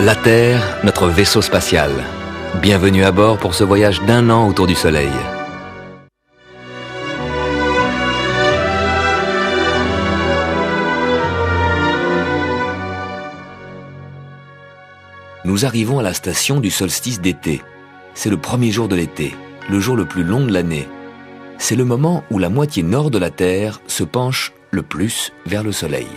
La Terre, notre vaisseau spatial. Bienvenue à bord pour ce voyage d'1 an autour du Soleil. Nous arrivons à la station du solstice d'été. C'est le premier jour de l'été, le jour le plus long de l'année. C'est le moment où la moitié nord de la Terre se penche le plus vers le Soleil.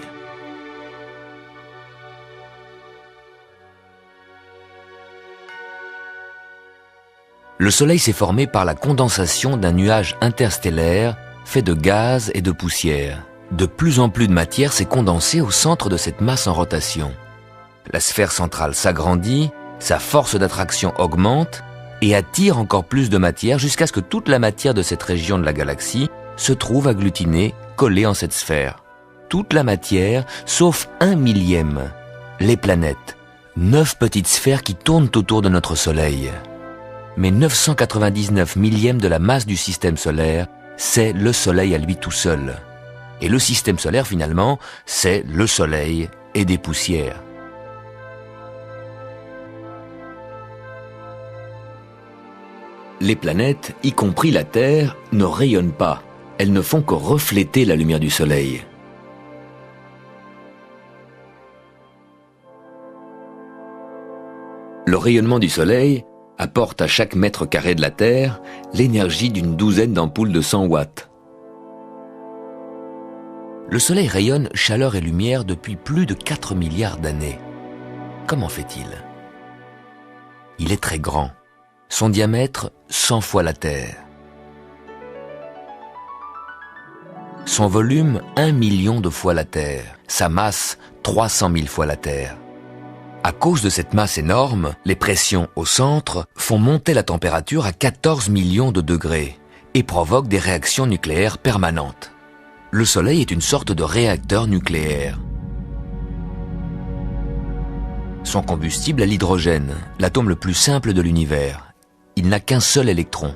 Le Soleil s'est formé par la condensation d'un nuage interstellaire fait de gaz et de poussière. De plus en plus de matière s'est condensée au centre de cette masse en rotation. La sphère centrale s'agrandit, sa force d'attraction augmente et attire encore plus de matière jusqu'à ce que toute la matière de cette région de la galaxie se trouve agglutinée, collée en cette sphère. Toute la matière, sauf 1/1000, les planètes, 9 petites sphères qui tournent autour de notre Soleil. Mais 999 millièmes de la masse du système solaire, c'est le Soleil à lui tout seul. Et le système solaire, finalement, c'est le Soleil et des poussières. Les planètes, y compris la Terre, ne rayonnent pas. Elles ne font que refléter la lumière du Soleil. Le rayonnement du Soleil apporte à chaque mètre carré de la Terre l'énergie d'une douzaine d'ampoules de 100 watts. Le Soleil rayonne chaleur et lumière depuis plus de 4 milliards d'années. Comment fait-il? Il est très grand. Son diamètre, 100 fois la Terre. Son volume, 1 million de fois la Terre. Sa masse, 300 000 fois la Terre. À cause de cette masse énorme, les pressions au centre font monter la température à 14 millions de degrés et provoquent des réactions nucléaires permanentes. Le Soleil est une sorte de réacteur nucléaire. Son combustible est l'hydrogène, l'atome le plus simple de l'univers. Il n'a qu'un seul électron.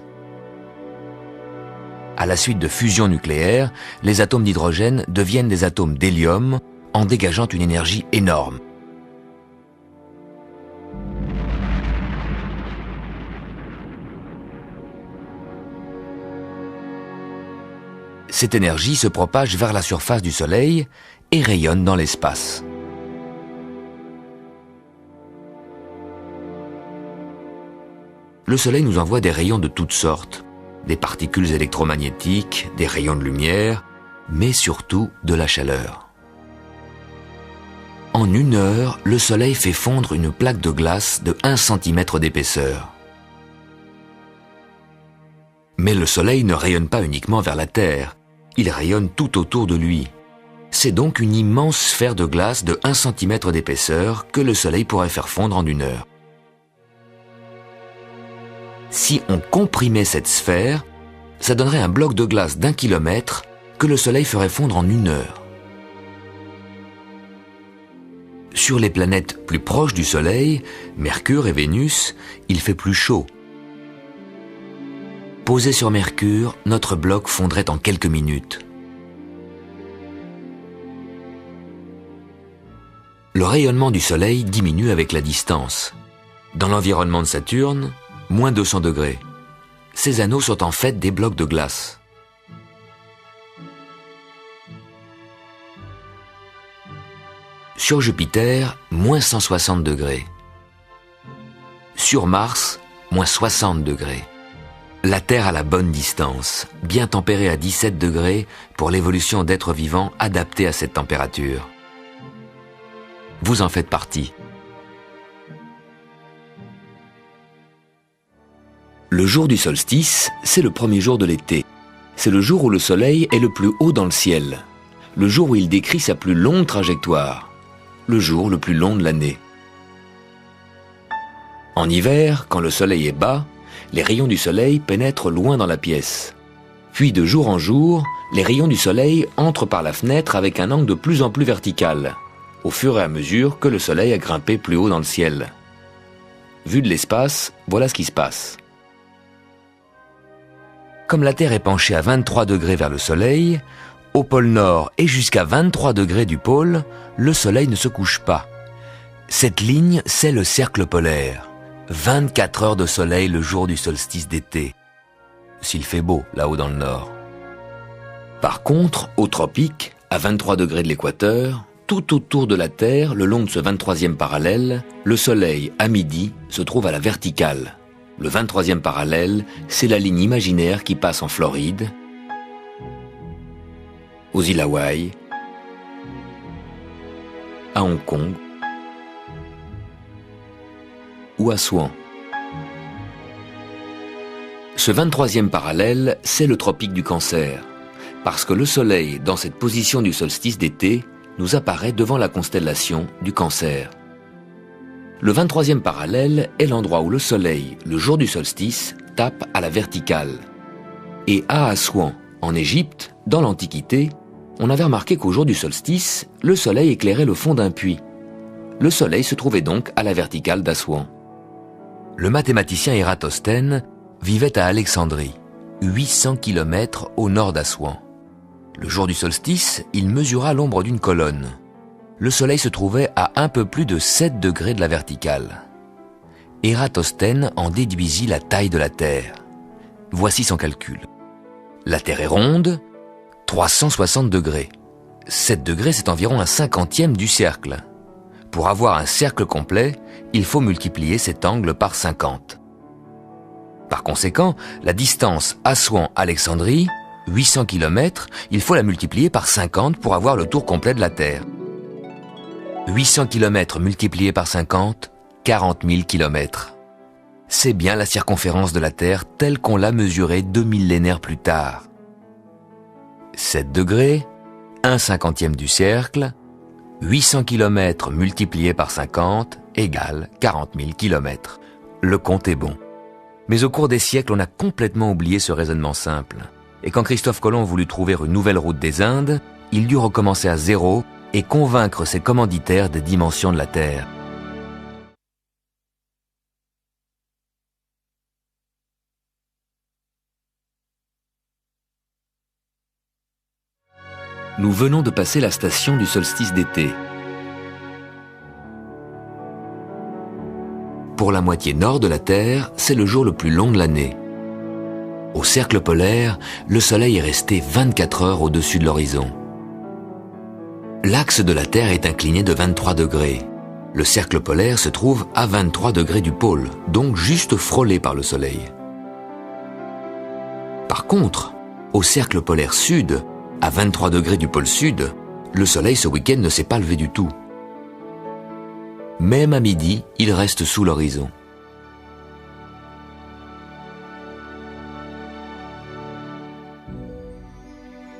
À la suite de fusion nucléaire, les atomes d'hydrogène deviennent des atomes d'hélium en dégageant une énergie énorme. Cette énergie se propage vers la surface du Soleil et rayonne dans l'espace. Le Soleil nous envoie des rayons de toutes sortes, des particules électromagnétiques, des rayons de lumière, mais surtout de la chaleur. En 1 heure, le Soleil fait fondre une plaque de glace de 1 cm d'épaisseur. Mais le Soleil ne rayonne pas uniquement vers la Terre, il rayonne tout autour de lui. C'est donc une immense sphère de glace de 1 cm d'épaisseur que le Soleil pourrait faire fondre en 1 heure. Si on comprimait cette sphère, ça donnerait un bloc de glace d'1 kilomètre que le Soleil ferait fondre en 1 heure. Sur les planètes plus proches du Soleil, Mercure et Vénus, il fait plus chaud. Posé sur Mercure, notre bloc fondrait en quelques minutes. Le rayonnement du Soleil diminue avec la distance. Dans l'environnement de Saturne, moins 200 degrés. Ces anneaux sont en fait des blocs de glace. Sur Jupiter, moins 160 degrés. Sur Mars, moins 60 degrés. La Terre a la bonne distance, bien tempérée à 17 degrés pour l'évolution d'êtres vivants adaptés à cette température. Vous en faites partie. Le jour du solstice, c'est le premier jour de l'été. C'est le jour où le Soleil est le plus haut dans le ciel. Le jour où il décrit sa plus longue trajectoire. Le jour le plus long de l'année. En hiver, quand le Soleil est bas, les rayons du Soleil pénètrent loin dans la pièce. Puis de jour en jour, les rayons du Soleil entrent par la fenêtre avec un angle de plus en plus vertical, au fur et à mesure que le Soleil a grimpé plus haut dans le ciel. Vu de l'espace, voilà ce qui se passe. Comme la Terre est penchée à 23 degrés vers le Soleil, au pôle Nord et jusqu'à 23 degrés du pôle, le Soleil ne se couche pas. Cette ligne, c'est le cercle polaire. 24 heures de soleil le jour du solstice d'été. S'il fait beau, là-haut dans le nord. Par contre, au tropique, à 23 degrés de l'équateur, tout autour de la Terre, le long de ce 23e parallèle, le soleil, à midi, se trouve à la verticale. Le 23e parallèle, c'est la ligne imaginaire qui passe en Floride, aux îles Hawaï, à Hong Kong ou à Swan. Ce 23e parallèle, c'est le tropique du Cancer, parce que le Soleil, dans cette position du solstice d'été, nous apparaît devant la constellation du Cancer. Le 23e parallèle est l'endroit où le Soleil, le jour du solstice, tape à la verticale. Et à Assouan, en Égypte, dans l'Antiquité, on avait remarqué qu'au jour du solstice, le Soleil éclairait le fond d'un puits. Le Soleil se trouvait donc à la verticale d'Assouan. Le mathématicien Ératosthène vivait à Alexandrie, 800 km au nord d'Assouan. Le jour du solstice, il mesura l'ombre d'une colonne. Le Soleil se trouvait à un peu plus de 7 degrés de la verticale. Ératosthène en déduisit la taille de la Terre. Voici son calcul. La Terre est ronde, 360 degrés. 7 degrés, c'est environ un 50e du cercle. Pour avoir un cercle complet, il faut multiplier cet angle par 50. Par conséquent, la distance Assouan-Alexandrie, 800 km, il faut la multiplier par 50 pour avoir le tour complet de la Terre. 800 km multiplié par 50, 40 000 km. C'est bien la circonférence de la Terre telle qu'on l'a mesurée 2 millénaires plus tard. 7 degrés, 1/50e du cercle, 800 km multiplié par 50 égale 40 000 km. Le compte est bon. Mais au cours des siècles, on a complètement oublié ce raisonnement simple. Et quand Christophe Colomb voulut trouver une nouvelle route des Indes, il dut recommencer à zéro et convaincre ses commanditaires des dimensions de la Terre. Nous venons de passer la station du solstice d'été. Pour la moitié nord de la Terre, c'est le jour le plus long de l'année. Au cercle polaire, le Soleil est resté 24 heures au-dessus de l'horizon. L'axe de la Terre est incliné de 23 degrés. Le cercle polaire se trouve à 23 degrés du pôle, donc juste frôlé par le Soleil. Par contre, au cercle polaire sud, à 23 degrés du pôle sud, le Soleil ce week-end ne s'est pas levé du tout. Même à midi, il reste sous l'horizon.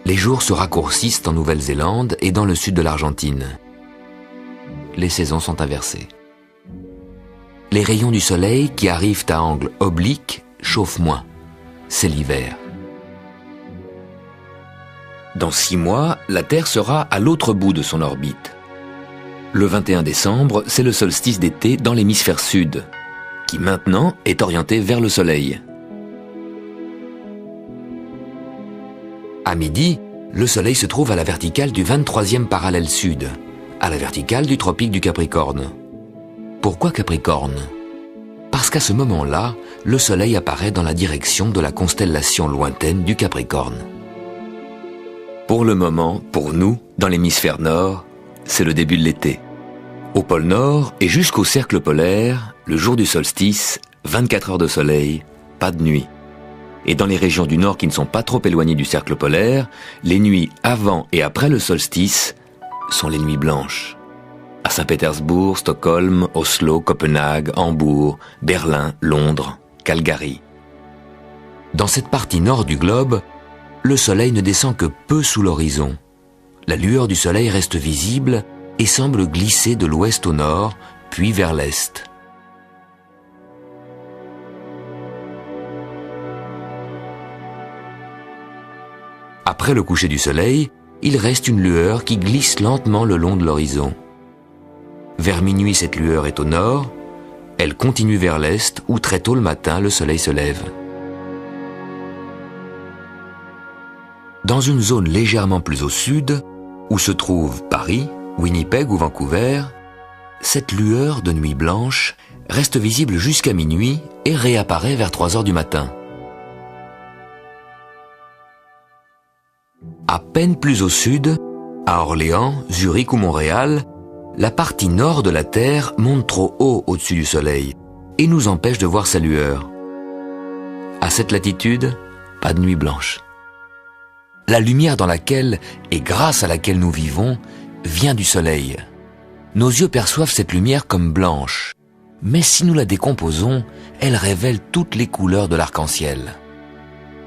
Les jours se raccourcissent en Nouvelle-Zélande et dans le sud de l'Argentine. Les saisons sont inversées. Les rayons du soleil qui arrivent à angle oblique chauffent moins. C'est l'hiver. Dans 6 mois, la Terre sera à l'autre bout de son orbite. Le 21 décembre, c'est le solstice d'été dans l'hémisphère sud, qui maintenant est orienté vers le soleil. À midi, le Soleil se trouve à la verticale du 23e parallèle sud, à la verticale du tropique du Capricorne. Pourquoi Capricorne? Parce qu'à ce moment-là, le Soleil apparaît dans la direction de la constellation lointaine du Capricorne. Pour le moment, pour nous, dans l'hémisphère nord, c'est le début de l'été. Au pôle Nord et jusqu'au cercle polaire, le jour du solstice, 24 heures de soleil, pas de nuit. Et dans les régions du nord qui ne sont pas trop éloignées du cercle polaire, les nuits avant et après le solstice sont les nuits blanches. À Saint-Pétersbourg, Stockholm, Oslo, Copenhague, Hambourg, Berlin, Londres, Calgary. Dans cette partie nord du globe, le soleil ne descend que peu sous l'horizon. La lueur du soleil reste visible et semble glisser de l'ouest au nord, puis vers l'est. Après le coucher du soleil, il reste une lueur qui glisse lentement le long de l'horizon. Vers minuit, cette lueur est au nord, elle continue vers l'est où très tôt le matin, le soleil se lève. Dans une zone légèrement plus au sud, où se trouvent Paris, Winnipeg ou Vancouver, cette lueur de nuit blanche reste visible jusqu'à minuit et réapparaît vers 3 heures du matin. À peine plus au sud, à Orléans, Zurich ou Montréal, la partie nord de la Terre monte trop haut au-dessus du Soleil et nous empêche de voir sa lueur. À cette latitude, pas de nuit blanche. La lumière dans laquelle et grâce à laquelle nous vivons vient du Soleil. Nos yeux perçoivent cette lumière comme blanche, mais si nous la décomposons, elle révèle toutes les couleurs de l'arc-en-ciel.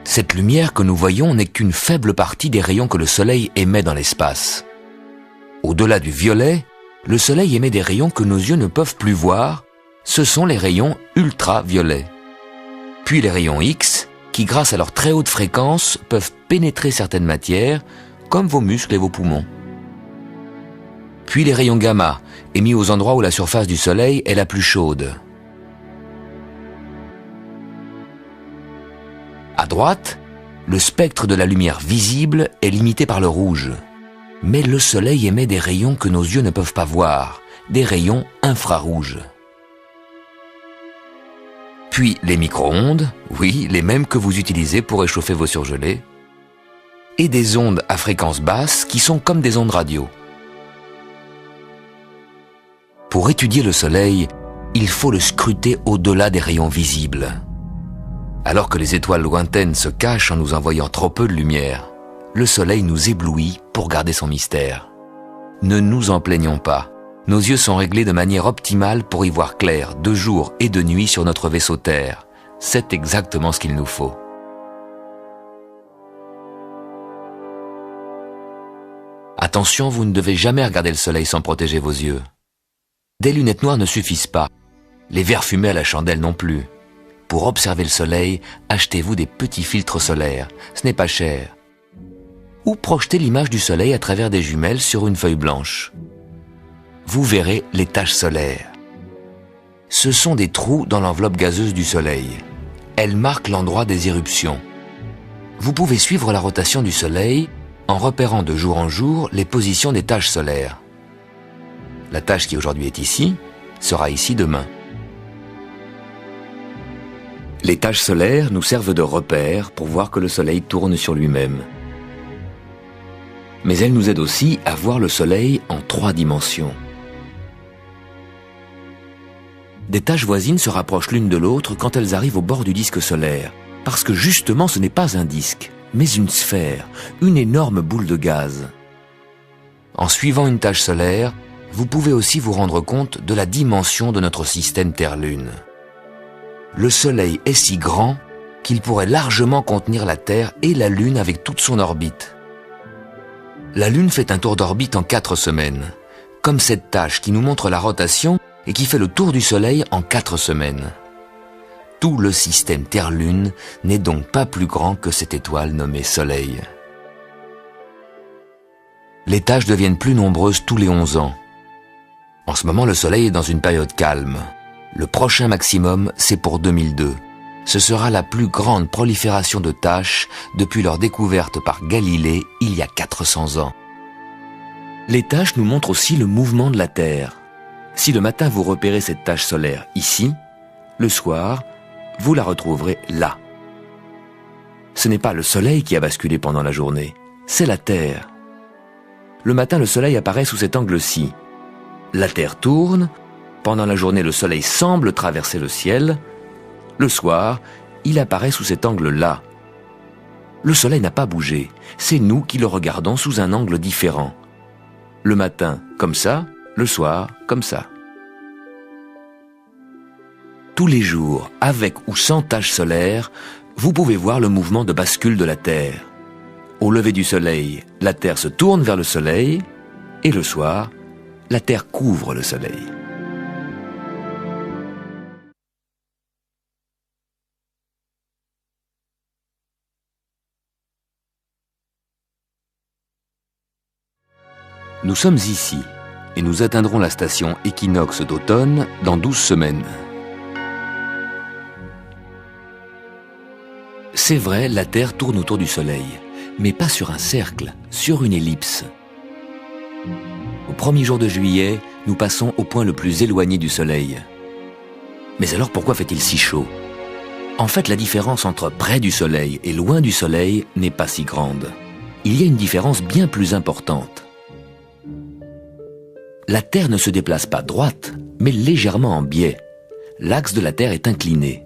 Cette lumière que nous voyons n'est qu'une faible partie des rayons que le Soleil émet dans l'espace. Au-delà du violet, le Soleil émet des rayons que nos yeux ne peuvent plus voir, ce sont les rayons ultraviolets. Puis les rayons X, qui grâce à leur très haute fréquence peuvent pénétrer certaines matières, comme vos muscles et vos poumons. Puis les rayons gamma, émis aux endroits où la surface du Soleil est la plus chaude. À droite, le spectre de la lumière visible est limité par le rouge. Mais le Soleil émet des rayons que nos yeux ne peuvent pas voir, des rayons infrarouges. Puis les micro-ondes, oui, les mêmes que vous utilisez pour réchauffer vos surgelés, et des ondes à fréquence basse qui sont comme des ondes radio. Pour étudier le Soleil, il faut le scruter au-delà des rayons visibles. Alors que les étoiles lointaines se cachent en nous envoyant trop peu de lumière, le Soleil nous éblouit pour garder son mystère. Ne nous en plaignons pas. Nos yeux sont réglés de manière optimale pour y voir clair de jour et de nuit sur notre vaisseau Terre. C'est exactement ce qu'il nous faut. Attention, vous ne devez jamais regarder le Soleil sans protéger vos yeux. Des lunettes noires ne suffisent pas. Les verres fumés à la chandelle non plus. Pour observer le Soleil, achetez-vous des petits filtres solaires. Ce n'est pas cher. Ou projetez l'image du Soleil à travers des jumelles sur une feuille blanche. Vous verrez les taches solaires. Ce sont des trous dans l'enveloppe gazeuse du Soleil. Elles marquent l'endroit des éruptions. Vous pouvez suivre la rotation du Soleil en repérant de jour en jour les positions des taches solaires. La tache qui aujourd'hui est ici, sera ici demain. Les taches solaires nous servent de repères pour voir que le Soleil tourne sur lui-même. Mais elles nous aident aussi à voir le Soleil en 3 dimensions. Des taches voisines se rapprochent l'une de l'autre quand elles arrivent au bord du disque solaire, parce que justement ce n'est pas un disque, mais une sphère, une énorme boule de gaz. En suivant une tache solaire, vous pouvez aussi vous rendre compte de la dimension de notre système Terre-Lune. Le Soleil est si grand qu'il pourrait largement contenir la Terre et la Lune avec toute son orbite. La Lune fait un tour d'orbite en 4 semaines, comme cette tache qui nous montre la rotation et qui fait le tour du Soleil en 4 semaines. Tout le système Terre-Lune n'est donc pas plus grand que cette étoile nommée Soleil. Les taches deviennent plus nombreuses tous les 11 ans. En ce moment, le Soleil est dans une période calme. Le prochain maximum, c'est pour 2002. Ce sera la plus grande prolifération de taches depuis leur découverte par Galilée il y a 400 ans. Les taches nous montrent aussi le mouvement de la Terre. Si le matin vous repérez cette tache solaire ici, le soir, vous la retrouverez là. Ce n'est pas le Soleil qui a basculé pendant la journée, c'est la Terre. Le matin, le Soleil apparaît sous cet angle-ci. La Terre tourne, pendant la journée, le Soleil semble traverser le ciel. Le soir, il apparaît sous cet angle-là. Le Soleil n'a pas bougé, c'est nous qui le regardons sous un angle différent. Le matin, comme ça, le soir, comme ça. Tous les jours, avec ou sans tache solaire, vous pouvez voir le mouvement de bascule de la Terre. Au lever du Soleil, la Terre se tourne vers le Soleil, et le soir, la Terre couvre le Soleil. Nous sommes ici, et nous atteindrons la station équinoxe d'automne dans 12 semaines. C'est vrai, la Terre tourne autour du Soleil, mais pas sur un cercle, sur une ellipse. Au premier jour de juillet, nous passons au point le plus éloigné du Soleil. Mais alors pourquoi fait-il si chaud ? En fait, la différence entre près du Soleil et loin du Soleil n'est pas si grande. Il y a une différence bien plus importante. La Terre ne se déplace pas droite, mais légèrement en biais. L'axe de la Terre est incliné.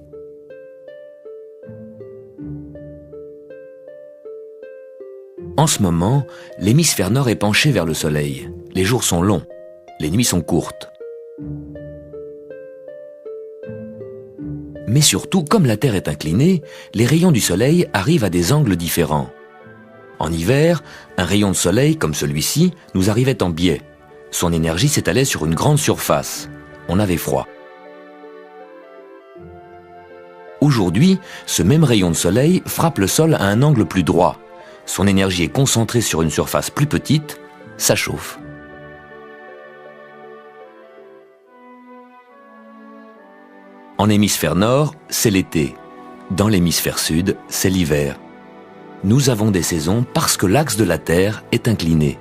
En ce moment, l'hémisphère nord est penché vers le Soleil. Les jours sont longs, les nuits sont courtes. Mais surtout, comme la Terre est inclinée, les rayons du Soleil arrivent à des angles différents. En hiver, un rayon de soleil comme celui-ci nous arrivait en biais. Son énergie s'étalait sur une grande surface. On avait froid. Aujourd'hui, ce même rayon de soleil frappe le sol à un angle plus droit. Son énergie est concentrée sur une surface plus petite, ça chauffe. En hémisphère nord, c'est l'été. Dans l'hémisphère sud, c'est l'hiver. Nous avons des saisons parce que l'axe de la Terre est incliné.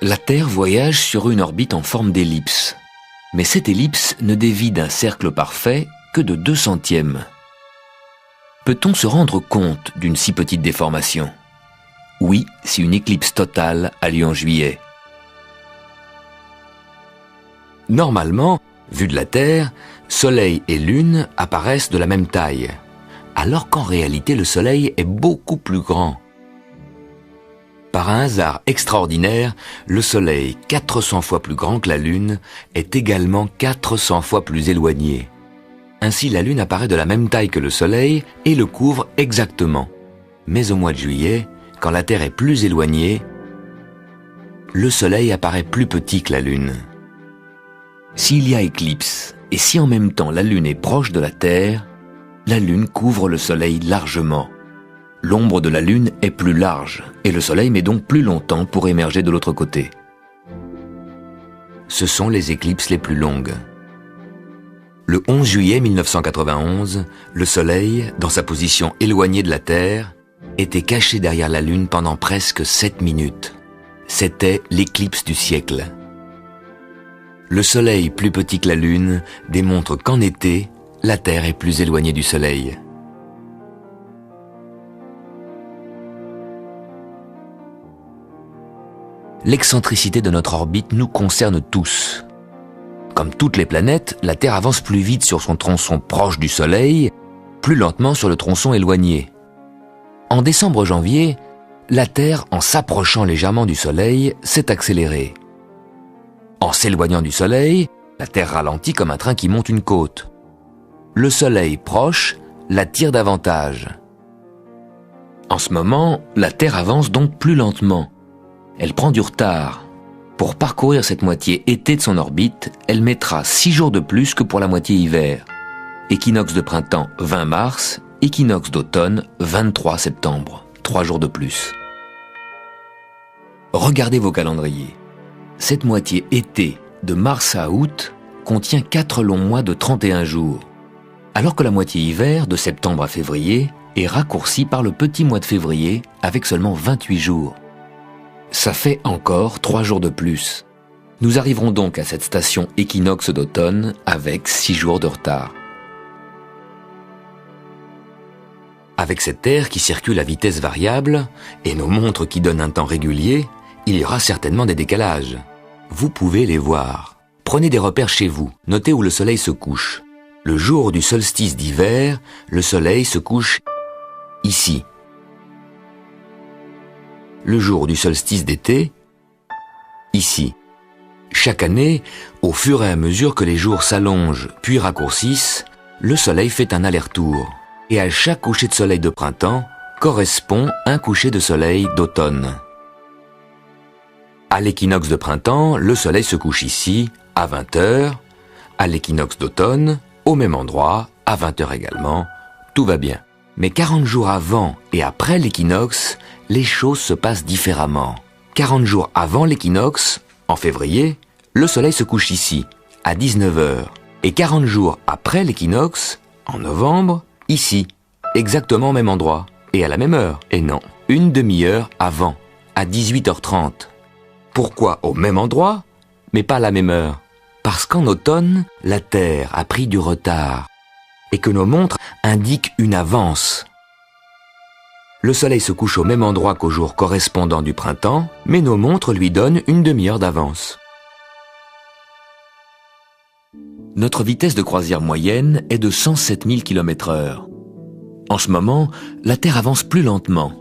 La Terre voyage sur une orbite en forme d'ellipse. Mais cette ellipse ne dévie d'un cercle parfait que de 2/100. Peut-on se rendre compte d'une si petite déformation ? Oui, si une éclipse totale a lieu en juillet. Normalement, vu de la Terre, Soleil et Lune apparaissent de la même taille, alors qu'en réalité le Soleil est beaucoup plus grand. Par un hasard extraordinaire, le Soleil, 400 fois plus grand que la Lune, est également 400 fois plus éloigné. Ainsi, la Lune apparaît de la même taille que le Soleil et le couvre exactement. Mais au mois de juillet, quand la Terre est plus éloignée, le Soleil apparaît plus petit que la Lune. S'il y a éclipse, et si en même temps la Lune est proche de la Terre, la Lune couvre le Soleil largement. L'ombre de la Lune est plus large, et le Soleil met donc plus longtemps pour émerger de l'autre côté. Ce sont les éclipses les plus longues. Le 11 juillet 1991, le Soleil, dans sa position éloignée de la Terre, était caché derrière la Lune pendant presque 7 minutes. C'était l'éclipse du siècle. Le Soleil plus petit que la Lune démontre qu'en été, la Terre est plus éloignée du Soleil. L'excentricité de notre orbite nous concerne tous. Comme toutes les planètes, la Terre avance plus vite sur son tronçon proche du Soleil, plus lentement sur le tronçon éloigné. En décembre-janvier, la Terre, en s'approchant légèrement du Soleil, s'est accélérée. En s'éloignant du Soleil, la Terre ralentit comme un train qui monte une côte. Le Soleil proche la tire davantage. En ce moment, la Terre avance donc plus lentement. Elle prend du retard. Pour parcourir cette moitié été de son orbite, elle mettra 6 jours de plus que pour la moitié hiver. Équinoxe de printemps 20 mars, équinoxe d'automne 23 septembre, 3 jours de plus. Regardez vos calendriers. Cette moitié été, de mars à août, contient 4 longs mois de 31 jours, alors que la moitié hiver, de septembre à février, est raccourcie par le petit mois de février, avec seulement 28 jours. Ça fait encore 3 jours de plus. Nous arriverons donc à cette station équinoxe d'automne avec 6 jours de retard. Avec cette Terre qui circule à vitesse variable et nos montres qui donnent un temps régulier, il y aura certainement des décalages. Vous pouvez les voir. Prenez des repères chez vous, notez où le soleil se couche. Le jour du solstice d'hiver, le soleil se couche ici. Le jour du solstice d'été, ici. Chaque année, au fur et à mesure que les jours s'allongent puis raccourcissent, le soleil fait un aller-retour. Et à chaque coucher de soleil de printemps correspond un coucher de soleil d'automne. À l'équinoxe de printemps, le soleil se couche ici, à 20h. À l'équinoxe d'automne, au même endroit, à 20h également. Tout va bien. Mais 40 jours avant et après l'équinoxe, les choses se passent différemment. 40 jours avant l'équinoxe, en février, le soleil se couche ici, à 19h. Et 40 jours après l'équinoxe, en novembre, ici, exactement au même endroit, et à la même heure. Et non, une demi-heure avant, à 18h30. Pourquoi au même endroit, mais pas à la même heure? Parce qu'en automne, la Terre a pris du retard et que nos montres indiquent une avance. Le soleil se couche au même endroit qu'au jour correspondant du printemps, mais nos montres lui donnent une demi-heure d'avance. Notre vitesse de croisière moyenne est de 107 000 km/h. En ce moment, la Terre avance plus lentement,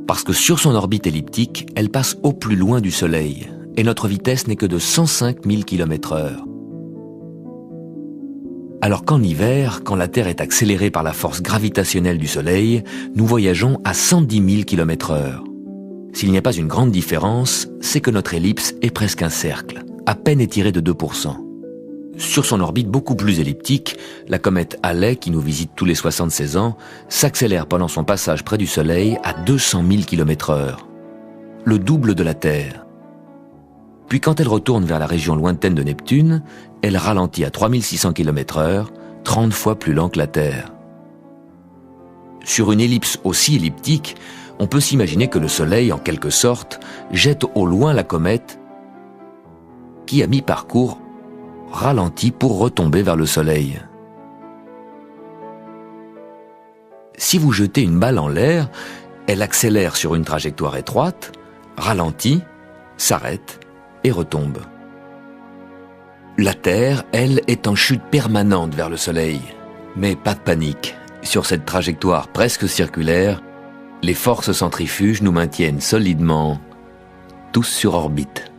parce que sur son orbite elliptique, elle passe au plus loin du Soleil, et notre vitesse n'est que de 105 000 km/h. Alors qu'en hiver, quand la Terre est accélérée par la force gravitationnelle du Soleil, nous voyageons à 110 000 km/h. S'il n'y a pas une grande différence, c'est que notre ellipse est presque un cercle, à peine étiré de 2%. Sur son orbite beaucoup plus elliptique, la comète Halley, qui nous visite tous les 76 ans, s'accélère pendant son passage près du Soleil à 200 000 km/h, le double de la Terre. Puis quand elle retourne vers la région lointaine de Neptune, elle ralentit à 3600 km/h, 30 fois plus lent que la Terre. Sur une ellipse aussi elliptique, on peut s'imaginer que le Soleil, en quelque sorte, jette au loin la comète qui, à mi-parcours, ralentit pour retomber vers le Soleil. Si vous jetez une balle en l'air, elle accélère sur une trajectoire étroite, ralentit, s'arrête et retombe. La Terre, elle, est en chute permanente vers le Soleil. Mais pas de panique. Sur cette trajectoire presque circulaire, les forces centrifuges nous maintiennent solidement, tous sur orbite.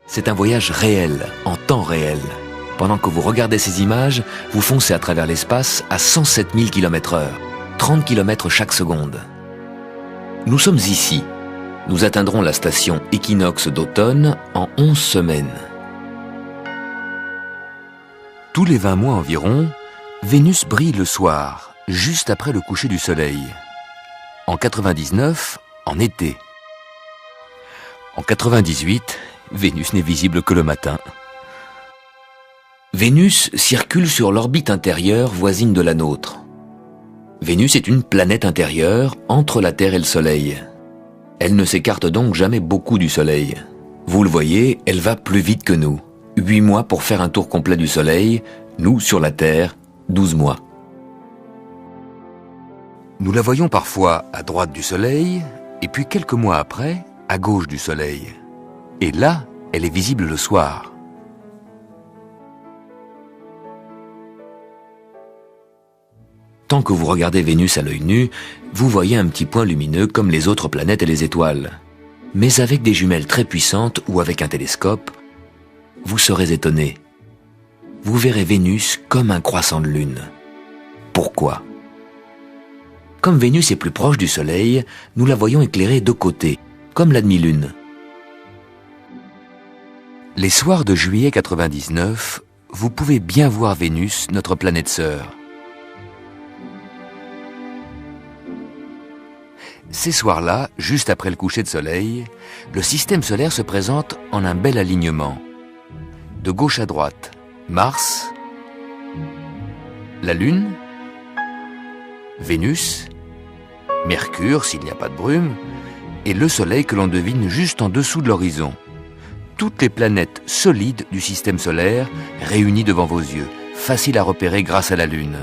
C'est un voyage réel, en temps réel. Pendant que vous regardez ces images, vous foncez à travers l'espace à 107 000 km/h, 30 km chaque seconde. Nous sommes ici. Nous atteindrons la station équinoxe d'automne en 11 semaines. Tous les 20 mois environ, Vénus brille le soir, juste après le coucher du soleil. En 99, en été. En 98, Vénus n'est visible que le matin. Vénus circule sur l'orbite intérieure voisine de la nôtre. Vénus est une planète intérieure entre la Terre et le Soleil. Elle ne s'écarte donc jamais beaucoup du Soleil. Vous le voyez, elle va plus vite que nous. 8 mois pour faire un tour complet du Soleil, nous, sur la Terre, 12 mois. Nous la voyons parfois à droite du Soleil, et puis quelques mois après, à gauche du Soleil. Et là, elle est visible le soir. Tant que vous regardez Vénus à l'œil nu, vous voyez un petit point lumineux comme les autres planètes et les étoiles. Mais avec des jumelles très puissantes ou avec un télescope, vous serez étonné. Vous verrez Vénus comme un croissant de lune. Pourquoi ? Comme Vénus est plus proche du Soleil, nous la voyons éclairée de côté, comme la demi-lune. Les soirs de juillet 99, vous pouvez bien voir Vénus, notre planète sœur. Ces soirs-là, juste après le coucher de soleil, le système solaire se présente en un bel alignement. De gauche à droite, Mars, la Lune, Vénus, Mercure s'il n'y a pas de brume, et le Soleil que l'on devine juste en dessous de l'horizon. Toutes les planètes solides du système solaire réunies devant vos yeux, faciles à repérer grâce à la Lune.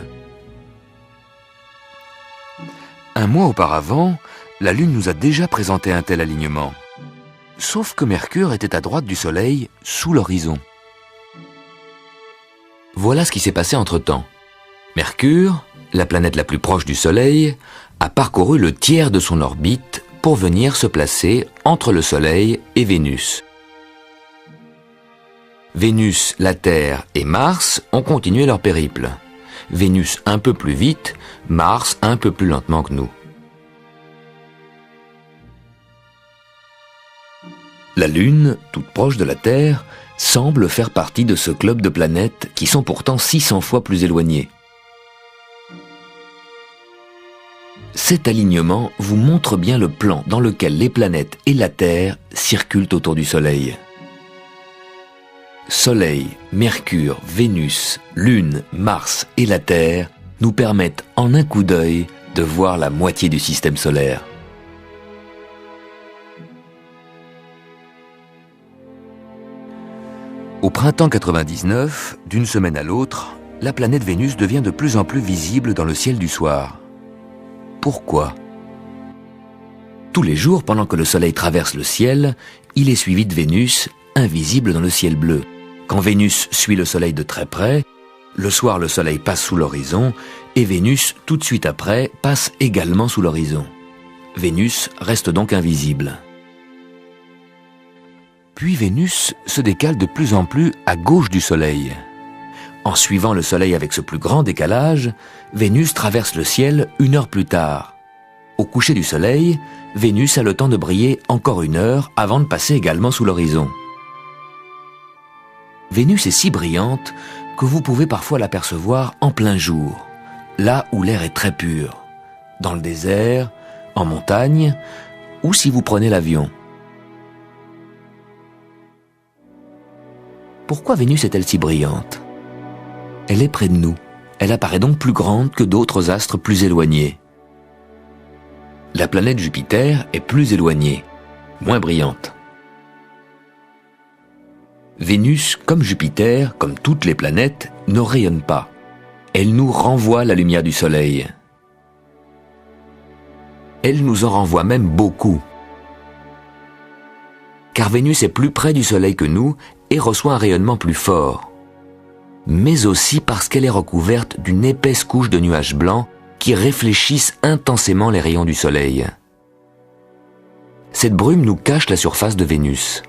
Un mois auparavant, la Lune nous a déjà présenté un tel alignement. Sauf que Mercure était à droite du Soleil, sous l'horizon. Voilà ce qui s'est passé entre-temps. Mercure, la planète la plus proche du Soleil, a parcouru le tiers de son orbite pour venir se placer entre le Soleil et Vénus. Vénus, la Terre et Mars ont continué leur périple. Vénus un peu plus vite, Mars un peu plus lentement que nous. La Lune, toute proche de la Terre, semble faire partie de ce club de planètes qui sont pourtant 600 fois plus éloignées. Cet alignement vous montre bien le plan dans lequel les planètes et la Terre circulent autour du Soleil. Soleil, Mercure, Vénus, Lune, Mars et la Terre nous permettent en un coup d'œil de voir la moitié du système solaire. Au printemps 99, d'une semaine à l'autre, la planète Vénus devient de plus en plus visible dans le ciel du soir. Pourquoi ? Tous les jours, pendant que le Soleil traverse le ciel, il est suivi de Vénus, invisible dans le ciel bleu. Quand Vénus suit le Soleil de très près, le soir le Soleil passe sous l'horizon et Vénus, tout de suite après, passe également sous l'horizon. Vénus reste donc invisible. Puis Vénus se décale de plus en plus à gauche du Soleil. En suivant le Soleil avec ce plus grand décalage, Vénus traverse le ciel 1 heure plus tard. Au coucher du Soleil, Vénus a le temps de briller encore 1 heure avant de passer également sous l'horizon. Vénus est si brillante que vous pouvez parfois l'apercevoir en plein jour, là où l'air est très pur, dans le désert, en montagne ou si vous prenez l'avion. Pourquoi Vénus est-elle si brillante ? Elle est près de nous. Elle apparaît donc plus grande que d'autres astres plus éloignés. La planète Jupiter est plus éloignée, moins brillante. Vénus, comme Jupiter, comme toutes les planètes, ne rayonne pas. Elle nous renvoie la lumière du Soleil. Elle nous en renvoie même beaucoup. Car Vénus est plus près du Soleil que nous et reçoit un rayonnement plus fort. Mais aussi parce qu'elle est recouverte d'une épaisse couche de nuages blancs qui réfléchissent intensément les rayons du Soleil. Cette brume nous cache la surface de Vénus.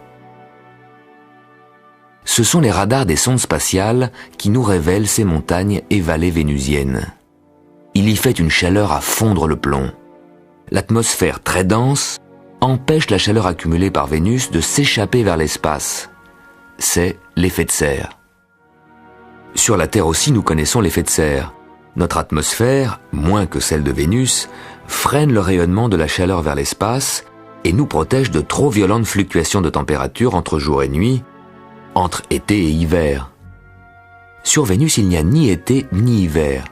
Ce sont les radars des sondes spatiales qui nous révèlent ces montagnes et vallées vénusiennes. Il y fait une chaleur à fondre le plomb. L'atmosphère très dense empêche la chaleur accumulée par Vénus de s'échapper vers l'espace. C'est l'effet de serre. Sur la Terre aussi, nous connaissons l'effet de serre. Notre atmosphère, moins que celle de Vénus, freine le rayonnement de la chaleur vers l'espace et nous protège de trop violentes fluctuations de température entre jour et nuit, entre été et hiver. Sur Vénus, il n'y a ni été ni hiver.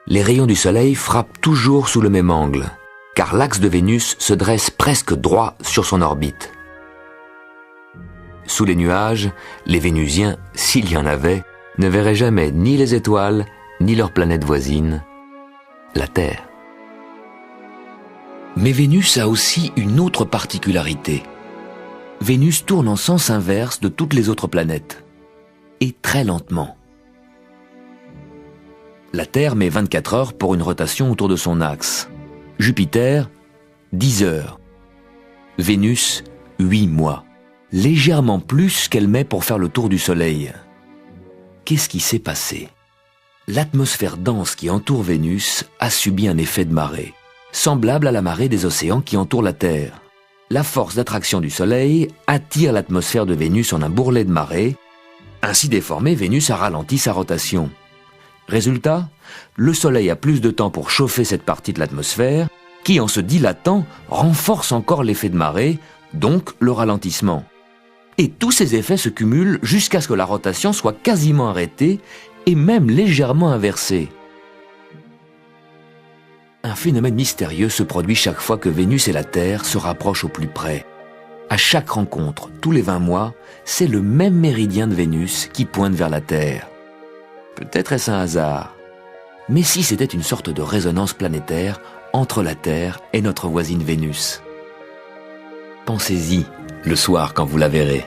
Les rayons du Soleil frappent toujours sous le même angle, car l'axe de Vénus se dresse presque droit sur son orbite. Sous les nuages, les Vénusiens, s'il y en avait, ne verraient jamais ni les étoiles, ni leur planète voisine, la Terre. Mais Vénus a aussi une autre particularité. Vénus tourne en sens inverse de toutes les autres planètes, et très lentement. La Terre met 24 heures pour une rotation autour de son axe. Jupiter, 10 heures. Vénus, 8 mois. Légèrement plus qu'elle met pour faire le tour du Soleil. Qu'est-ce qui s'est passé ? L'atmosphère dense qui entoure Vénus a subi un effet de marée, semblable à la marée des océans qui entourent la Terre. La force d'attraction du Soleil attire l'atmosphère de Vénus en un bourrelet de marée. Ainsi déformée, Vénus a ralenti sa rotation. Résultat, le Soleil a plus de temps pour chauffer cette partie de l'atmosphère, qui en se dilatant renforce encore l'effet de marée, donc le ralentissement. Et tous ces effets se cumulent jusqu'à ce que la rotation soit quasiment arrêtée et même légèrement inversée. Un phénomène mystérieux se produit chaque fois que Vénus et la Terre se rapprochent au plus près. À chaque rencontre, tous les 20 mois, c'est le même méridien de Vénus qui pointe vers la Terre. Peut-être est-ce un hasard. Mais si c'était une sorte de résonance planétaire entre la Terre et notre voisine Vénus. Pensez-y le soir quand vous la verrez.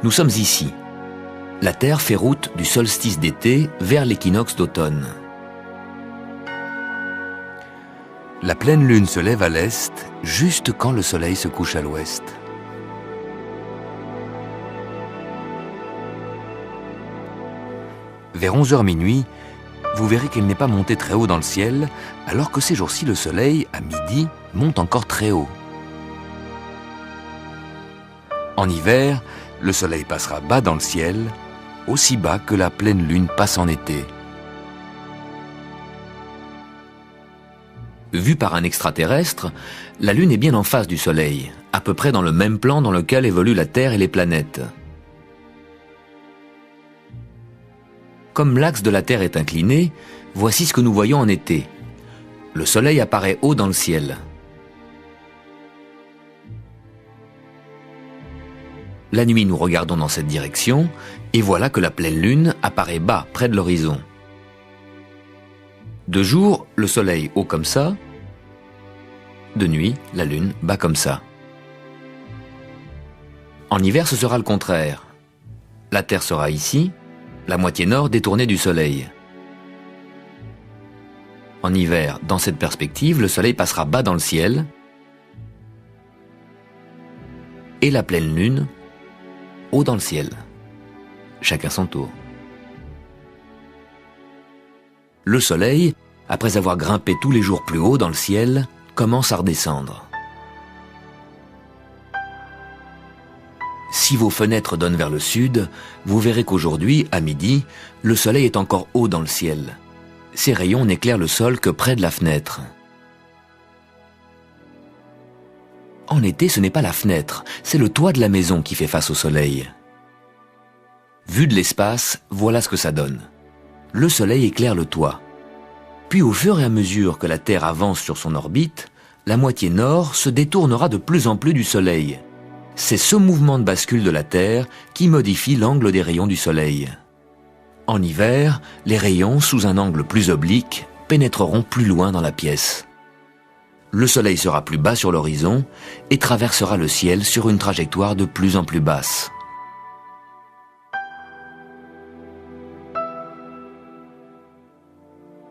Nous sommes ici. La Terre fait route du solstice d'été vers l'équinoxe d'automne. La pleine lune se lève à l'est, juste quand le soleil se couche à l'ouest. Vers 11h minuit, vous verrez qu'elle n'est pas montée très haut dans le ciel, alors que ces jours-ci, le soleil, à midi, monte encore très haut. En hiver, le soleil passera bas dans le ciel, aussi bas que la pleine lune passe en été. Vue par un extraterrestre, la Lune est bien en face du Soleil, à peu près dans le même plan dans lequel évoluent la Terre et les planètes. Comme l'axe de la Terre est incliné, voici ce que nous voyons en été. Le Soleil apparaît haut dans le ciel. La nuit, nous regardons dans cette direction, et voilà que la pleine Lune apparaît bas, près de l'horizon. De jour, le Soleil haut comme ça. De nuit, la Lune bas comme ça. En hiver, ce sera le contraire. La Terre sera ici, la moitié nord détournée du Soleil. En hiver, dans cette perspective, le Soleil passera bas dans le ciel et la pleine Lune haut dans le ciel. Chacun son tour. Le Soleil, après avoir grimpé tous les jours plus haut dans le ciel, commence à redescendre. Si vos fenêtres donnent vers le sud, vous verrez qu'aujourd'hui, à midi, le Soleil est encore haut dans le ciel. Ses rayons n'éclairent le sol que près de la fenêtre. En été, ce n'est pas la fenêtre, c'est le toit de la maison qui fait face au Soleil. Vu de l'espace, voilà ce que ça donne. Le Soleil éclaire le toit. Puis au fur et à mesure que la Terre avance sur son orbite, la moitié nord se détournera de plus en plus du Soleil. C'est ce mouvement de bascule de la Terre qui modifie l'angle des rayons du Soleil. En hiver, les rayons, sous un angle plus oblique, pénétreront plus loin dans la pièce. Le Soleil sera plus bas sur l'horizon et traversera le ciel sur une trajectoire de plus en plus basse.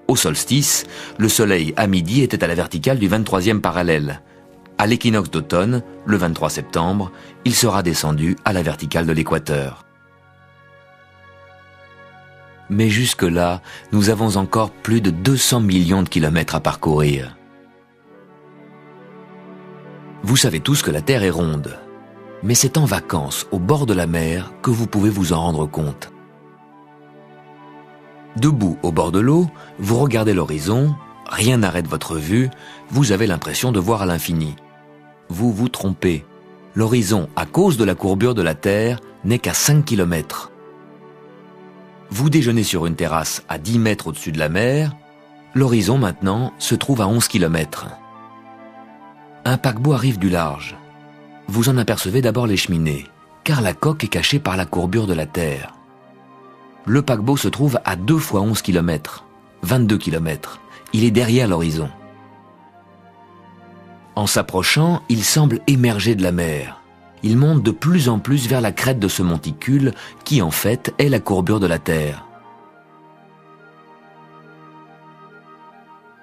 Au solstice, le Soleil à midi était à la verticale du 23e parallèle. À l'équinoxe d'automne, le 23 septembre, il sera descendu à la verticale de l'équateur. Mais jusque-là, nous avons encore plus de 200 millions de kilomètres à parcourir. Vous savez tous que la Terre est ronde, mais c'est en vacances, au bord de la mer, que vous pouvez vous en rendre compte. Debout au bord de l'eau, vous regardez l'horizon, rien n'arrête votre vue, vous avez l'impression de voir à l'infini. Vous vous trompez. L'horizon, à cause de la courbure de la Terre, n'est qu'à 5 km. Vous déjeunez sur une terrasse à 10 mètres au-dessus de la mer, l'horizon maintenant se trouve à 11 km. Un paquebot arrive du large. Vous en apercevez d'abord les cheminées, car la coque est cachée par la courbure de la Terre. Le paquebot se trouve à 2 fois 11 km, 22 km. Il est derrière l'horizon. En s'approchant, il semble émerger de la mer. Il monte de plus en plus vers la crête de ce monticule qui, en fait, est la courbure de la Terre.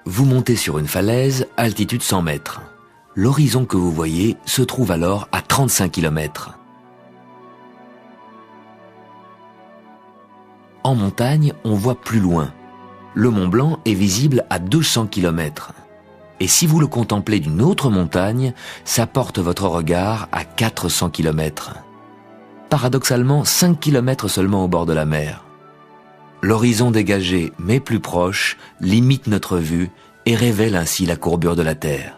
Vous montez sur une falaise, altitude 100 mètres. L'horizon que vous voyez se trouve alors à 35 km. En montagne, on voit plus loin. Le Mont Blanc est visible à 200 km. Et si vous le contemplez d'une autre montagne, ça porte votre regard à 400 km. Paradoxalement, 5 km seulement au bord de la mer. L'horizon dégagé, mais plus proche, limite notre vue et révèle ainsi la courbure de la Terre.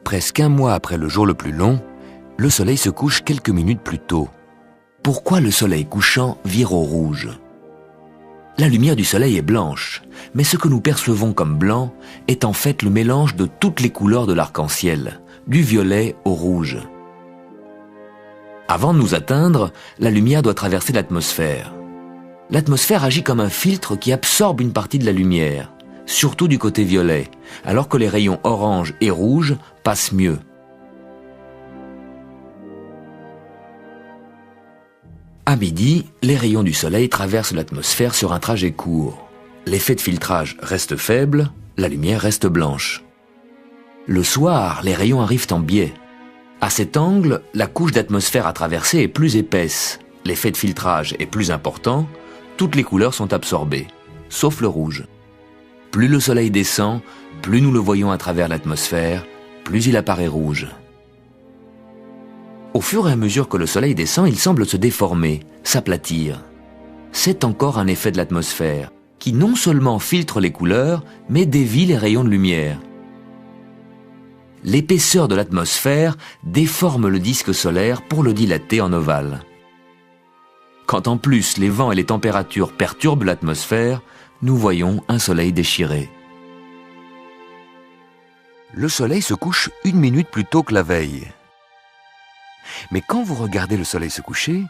Presque un mois après le jour le plus long, le soleil se couche quelques minutes plus tôt. Pourquoi le soleil couchant vire au rouge ? La lumière du soleil est blanche, mais ce que nous percevons comme blanc est en fait le mélange de toutes les couleurs de l'arc-en-ciel, du violet au rouge. Avant de nous atteindre, la lumière doit traverser l'atmosphère. L'atmosphère agit comme un filtre qui absorbe une partie de la lumière, surtout du côté violet, alors que les rayons orange et rouge passent mieux. À midi, les rayons du soleil traversent l'atmosphère sur un trajet court. L'effet de filtrage reste faible, la lumière reste blanche. Le soir, les rayons arrivent en biais. À cet angle, la couche d'atmosphère à traverser est plus épaisse, l'effet de filtrage est plus important, toutes les couleurs sont absorbées, sauf le rouge. Plus le soleil descend, plus nous le voyons à travers l'atmosphère, plus il apparaît rouge. Au fur et à mesure que le soleil descend, il semble se déformer, s'aplatir. C'est encore un effet de l'atmosphère, qui non seulement filtre les couleurs, mais dévie les rayons de lumière. L'épaisseur de l'atmosphère déforme le disque solaire pour le dilater en ovale. Quand en plus les vents et les températures perturbent l'atmosphère, nous voyons un soleil déchiré. Le soleil se couche 1 minute plus tôt que la veille. Mais quand vous regardez le soleil se coucher,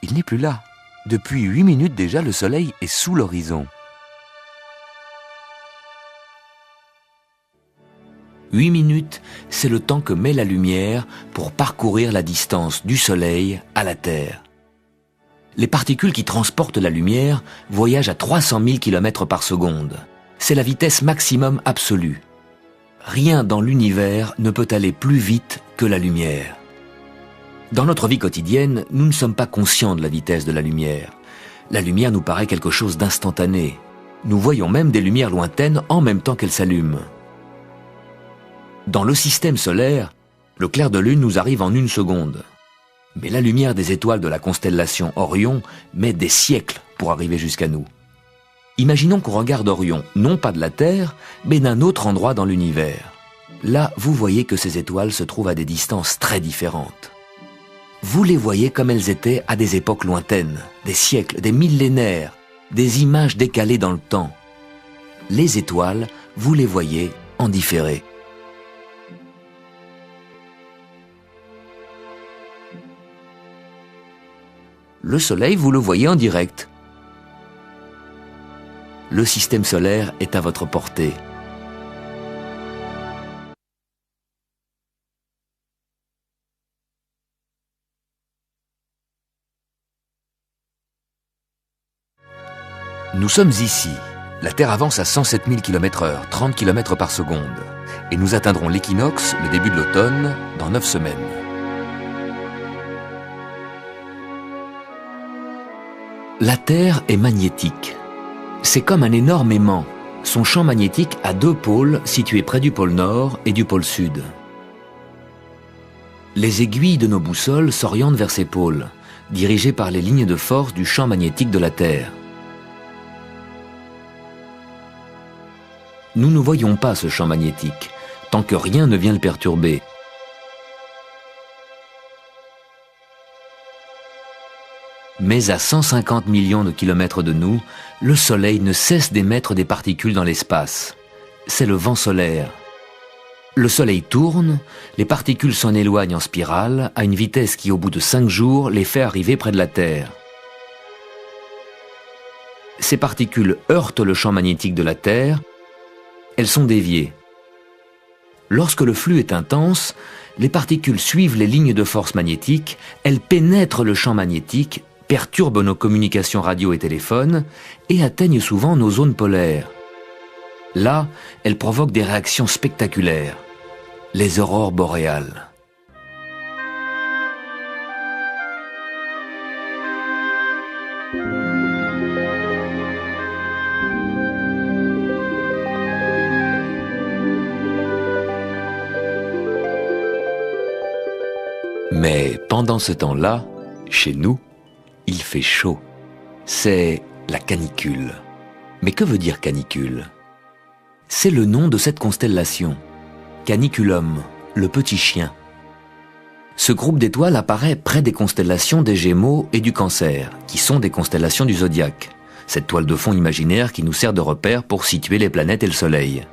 il n'est plus là. Depuis 8 minutes déjà, le soleil est sous l'horizon. 8 minutes, c'est le temps que met la lumière pour parcourir la distance du soleil à la Terre. Les particules qui transportent la lumière voyagent à 300 000 km par seconde. C'est la vitesse maximum absolue. Rien dans l'univers ne peut aller plus vite que la lumière. Dans notre vie quotidienne, nous ne sommes pas conscients de la vitesse de la lumière. La lumière nous paraît quelque chose d'instantané. Nous voyons même des lumières lointaines en même temps qu'elles s'allument. Dans le système solaire, le clair de lune nous arrive en 1 seconde. Mais la lumière des étoiles de la constellation Orion met des siècles pour arriver jusqu'à nous. Imaginons qu'on regarde Orion, non pas de la Terre, mais d'un autre endroit dans l'univers. Là, vous voyez que ces étoiles se trouvent à des distances très différentes. Vous les voyez comme elles étaient à des époques lointaines, des siècles, des millénaires, des images décalées dans le temps. Les étoiles, vous les voyez en différé. Le Soleil, vous le voyez en direct. Le système solaire est à votre portée. Nous sommes ici. La Terre avance à 107 000 km/h, 30 km par seconde. Et nous atteindrons l'équinoxe, le début de l'automne, dans 9 semaines. La Terre est magnétique. C'est comme un énorme aimant. Son champ magnétique a 2 pôles situés près du pôle Nord et du pôle Sud. Les aiguilles de nos boussoles s'orientent vers ces pôles, dirigées par les lignes de force du champ magnétique de la Terre. Nous ne voyons pas ce champ magnétique, tant que rien ne vient le perturber. Mais à 150 millions de kilomètres de nous, le Soleil ne cesse d'émettre des particules dans l'espace. C'est le vent solaire. Le Soleil tourne, les particules s'en éloignent en spirale à une vitesse qui, au bout de 5 jours, les fait arriver près de la Terre. Ces particules heurtent le champ magnétique de la Terre. Elles sont déviées. Lorsque le flux est intense, les particules suivent les lignes de force magnétique, elles pénètrent le champ magnétique, perturbent nos communications radio et téléphone et atteignent souvent nos zones polaires. Là, elles provoquent des réactions spectaculaires, les aurores boréales. Mais pendant ce temps-là, chez nous, il fait chaud. C'est la canicule. Mais que veut dire canicule? C'est le nom de cette constellation. Caniculum, le petit chien. Ce groupe d'étoiles apparaît près des constellations des Gémeaux et du Cancer, qui sont des constellations du zodiaque. Cette toile de fond imaginaire qui nous sert de repère pour situer les planètes et le Soleil.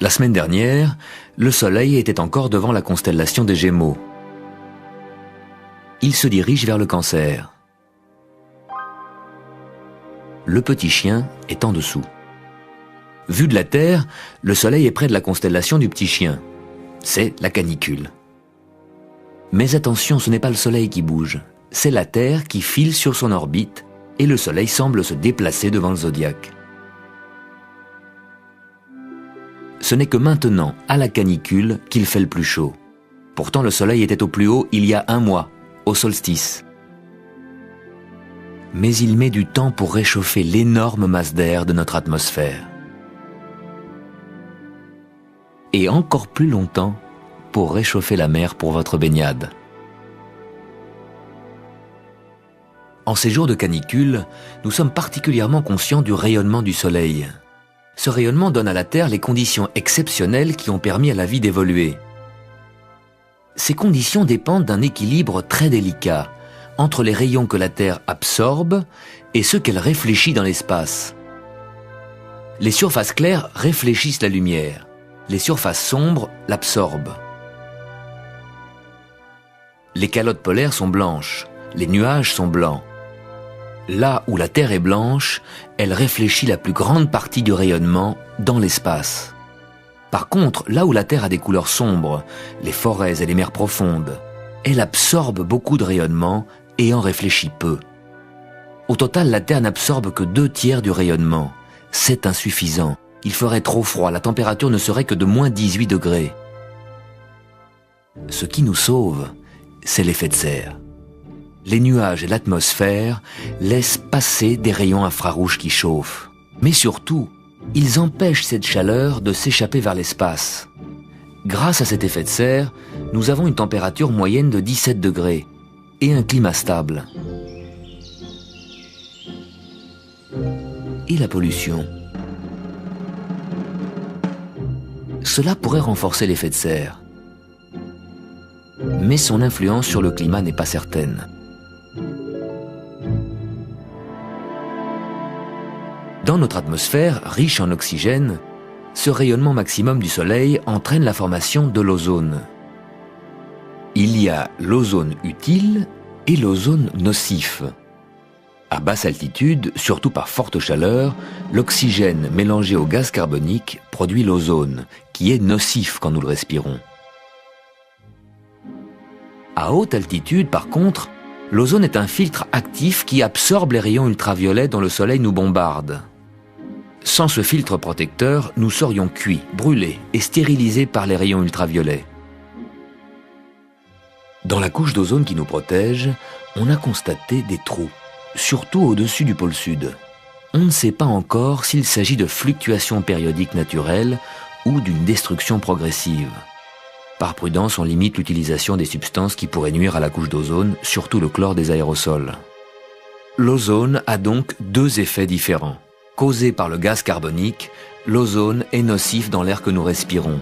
La semaine dernière, le Soleil était encore devant la constellation des Gémeaux. Il se dirige vers le Cancer. Le petit chien est en dessous. Vu de la Terre, le Soleil est près de la constellation du petit chien. C'est la canicule. Mais attention, ce n'est pas le Soleil qui bouge. C'est la Terre qui file sur son orbite et le Soleil semble se déplacer devant le zodiaque. Ce n'est que maintenant, à la canicule, qu'il fait le plus chaud. Pourtant, le Soleil était au plus haut il y a 1 mois, au solstice. Mais il met du temps pour réchauffer l'énorme masse d'air de notre atmosphère. Et encore plus longtemps pour réchauffer la mer pour votre baignade. En ces jours de canicule, nous sommes particulièrement conscients du rayonnement du soleil. Ce rayonnement donne à la Terre les conditions exceptionnelles qui ont permis à la vie d'évoluer. Ces conditions dépendent d'un équilibre très délicat entre les rayons que la Terre absorbe et ceux qu'elle réfléchit dans l'espace. Les surfaces claires réfléchissent la lumière, les surfaces sombres l'absorbent. Les calottes polaires sont blanches, les nuages sont blancs. Là où la Terre est blanche, elle réfléchit la plus grande partie du rayonnement dans l'espace. Par contre, là où la Terre a des couleurs sombres, les forêts et les mers profondes, elle absorbe beaucoup de rayonnement et en réfléchit peu. Au total, la Terre n'absorbe que 2/3 du rayonnement. C'est insuffisant. Il ferait trop froid, la température ne serait que de -18 degrés. Ce qui nous sauve, c'est l'effet de serre. Les nuages et l'atmosphère laissent passer des rayons infrarouges qui chauffent. Mais surtout, ils empêchent cette chaleur de s'échapper vers l'espace. Grâce à cet effet de serre, nous avons une température moyenne de 17 degrés et un climat stable. Et la pollution? Cela pourrait renforcer l'effet de serre. Mais son influence sur le climat n'est pas certaine. Dans notre atmosphère, riche en oxygène, ce rayonnement maximum du Soleil entraîne la formation de l'ozone. Il y a l'ozone utile et l'ozone nocif. À basse altitude, surtout par forte chaleur, l'oxygène mélangé au gaz carbonique produit l'ozone, qui est nocif quand nous le respirons. À haute altitude, par contre, l'ozone est un filtre actif qui absorbe les rayons ultraviolets dont le Soleil nous bombarde. Sans ce filtre protecteur, nous serions cuits, brûlés et stérilisés par les rayons ultraviolets. Dans la couche d'ozone qui nous protège, on a constaté des trous, surtout au-dessus du pôle sud. On ne sait pas encore s'il s'agit de fluctuations périodiques naturelles ou d'une destruction progressive. Par prudence, on limite l'utilisation des substances qui pourraient nuire à la couche d'ozone, surtout le chlore des aérosols. L'ozone a donc 2 effets différents. Causé par le gaz carbonique, l'ozone est nocif dans l'air que nous respirons.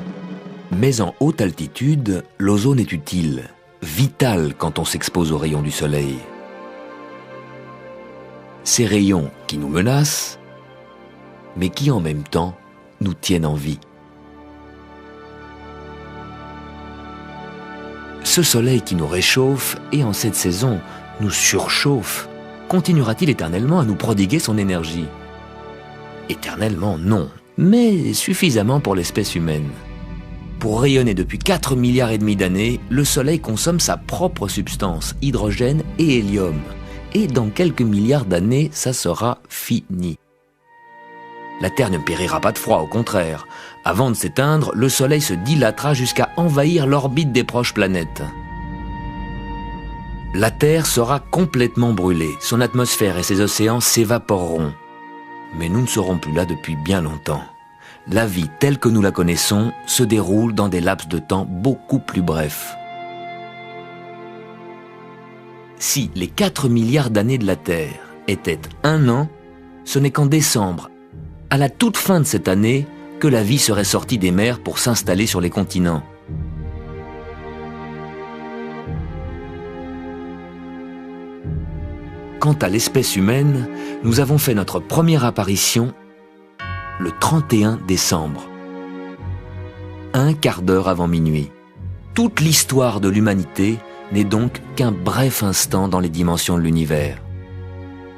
Mais en haute altitude, l'ozone est utile, vital quand on s'expose aux rayons du soleil. Ces rayons qui nous menacent, mais qui en même temps nous tiennent en vie. Ce soleil qui nous réchauffe et en cette saison nous surchauffe, continuera-t-il éternellement à nous prodiguer son énergie ? Éternellement, non, mais suffisamment pour l'espèce humaine. Pour rayonner depuis 4,5 milliards d'années, le Soleil consomme sa propre substance, hydrogène et hélium. Et dans quelques milliards d'années, ça sera fini. La Terre ne périra pas de froid, au contraire. Avant de s'éteindre, le Soleil se dilatera jusqu'à envahir l'orbite des proches planètes. La Terre sera complètement brûlée, son atmosphère et ses océans s'évaporeront. Mais nous ne serons plus là depuis bien longtemps. La vie telle que nous la connaissons se déroule dans des laps de temps beaucoup plus brefs. Si les 4 milliards d'années de la Terre étaient 1 an, ce n'est qu'en décembre, à la toute fin de cette année, que la vie serait sortie des mers pour s'installer sur les continents. Quant à l'espèce humaine, nous avons fait notre première apparition le 31 décembre. 1/4 d'heure avant minuit. Toute l'histoire de l'humanité n'est donc qu'un bref instant dans les dimensions de l'univers.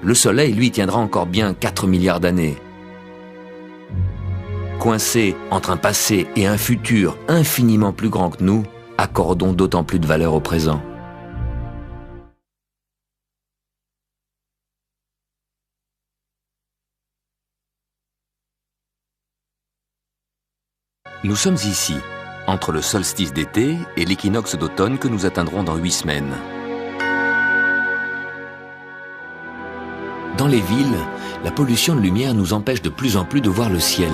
Le Soleil, lui, tiendra encore bien 4 milliards d'années. Coincés entre un passé et un futur infiniment plus grand que nous, accordons d'autant plus de valeur au présent. Nous sommes ici, entre le solstice d'été et l'équinoxe d'automne que nous atteindrons dans 8 semaines. Dans les villes, la pollution de lumière nous empêche de plus en plus de voir le ciel.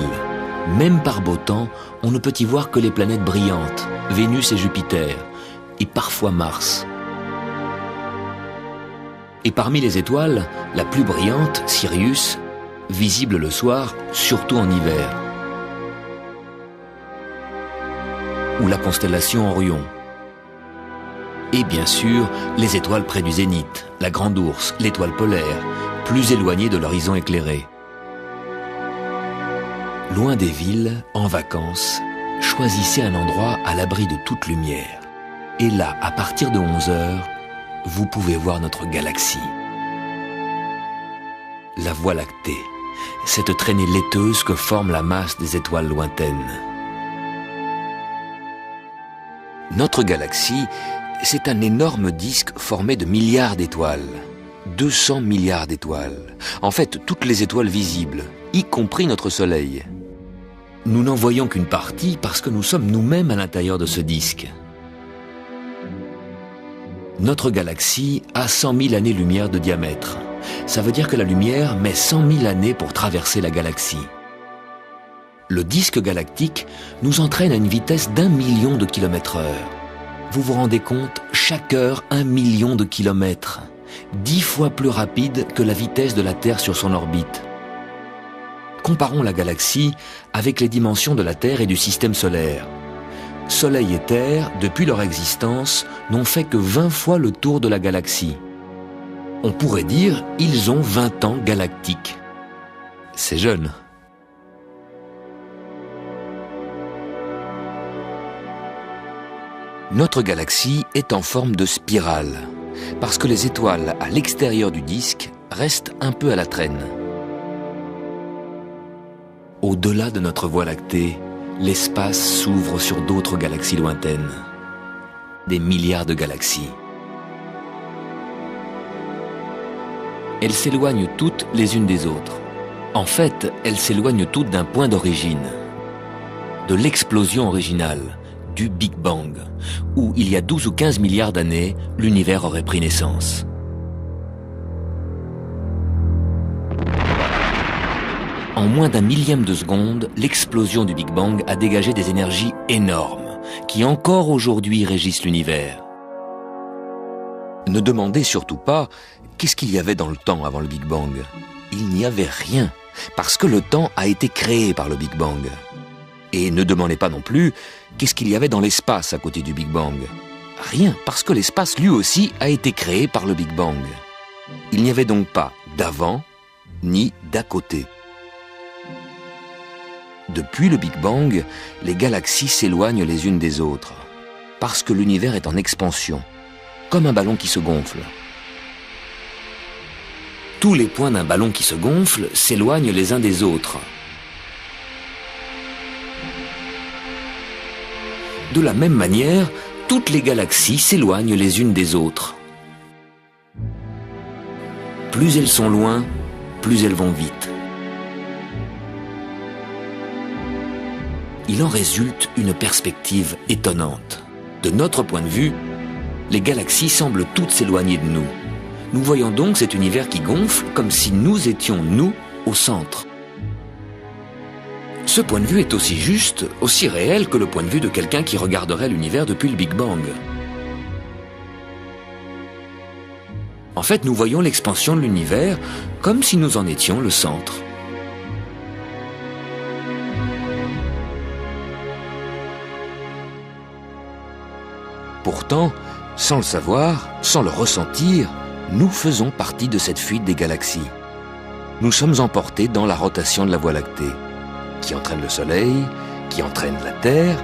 Même par beau temps, on ne peut y voir que les planètes brillantes, Vénus et Jupiter, et parfois Mars. Et parmi les étoiles, la plus brillante, Sirius, visible le soir, surtout en hiver. Ou la constellation Orion. Et bien sûr, les étoiles près du zénith, la Grande Ourse, l'étoile polaire, plus éloignées de l'horizon éclairé. Loin des villes, en vacances, choisissez un endroit à l'abri de toute lumière. Et là, à partir de 11 heures, vous pouvez voir notre galaxie. La Voie lactée, cette traînée laiteuse que forme la masse des étoiles lointaines. Notre galaxie, c'est un énorme disque formé de milliards d'étoiles. 200 milliards d'étoiles. En fait, toutes les étoiles visibles, y compris notre Soleil. Nous n'en voyons qu'une partie parce que nous sommes nous-mêmes à l'intérieur de ce disque. Notre galaxie a 100 000 années-lumière de diamètre. Ça veut dire que la lumière met 100 000 années pour traverser la galaxie. Le disque galactique nous entraîne à une vitesse d'1 million de kilomètres/heure. Vous vous rendez compte, chaque heure 1 million de kilomètres. 10 fois plus rapide que la vitesse de la Terre sur son orbite. Comparons la galaxie avec les dimensions de la Terre et du système solaire. Soleil et Terre, depuis leur existence, n'ont fait que 20 fois le tour de la galaxie. On pourrait dire, ils ont 20 ans galactiques. C'est jeune. Notre galaxie est en forme de spirale, parce que les étoiles à l'extérieur du disque restent un peu à la traîne. Au-delà de notre Voie lactée, l'espace s'ouvre sur d'autres galaxies lointaines. Des milliards de galaxies. Elles s'éloignent toutes les unes des autres. En fait, elles s'éloignent toutes d'un point d'origine, de l'explosion originale, du Big Bang, où il y a 12 ou 15 milliards d'années, l'univers aurait pris naissance. En moins d'1 millième de seconde, l'explosion du Big Bang a dégagé des énergies énormes, qui encore aujourd'hui régissent l'univers. Ne demandez surtout pas qu'est-ce qu'il y avait dans le temps avant le Big Bang. Il n'y avait rien, parce que le temps a été créé par le Big Bang. Et ne demandez pas non plus qu'est-ce qu'il y avait dans l'espace à côté du Big Bang. Rien, parce que l'espace lui aussi a été créé par le Big Bang. Il n'y avait donc pas d'avant ni d'à côté. Depuis le Big Bang, les galaxies s'éloignent les unes des autres, parce que l'univers est en expansion, comme un ballon qui se gonfle. Tous les points d'un ballon qui se gonfle s'éloignent les uns des autres. De la même manière, toutes les galaxies s'éloignent les unes des autres. Plus elles sont loin, plus elles vont vite. Il en résulte une perspective étonnante. De notre point de vue, les galaxies semblent toutes s'éloigner de nous. Nous voyons donc cet univers qui gonfle comme si nous étions, nous, au centre. Ce point de vue est aussi juste, aussi réel que le point de vue de quelqu'un qui regarderait l'univers depuis le Big Bang. En fait, nous voyons l'expansion de l'univers comme si nous en étions le centre. Pourtant, sans le savoir, sans le ressentir, nous faisons partie de cette fuite des galaxies. Nous sommes emportés dans la rotation de la Voie lactée, qui entraîne le Soleil, qui entraîne la Terre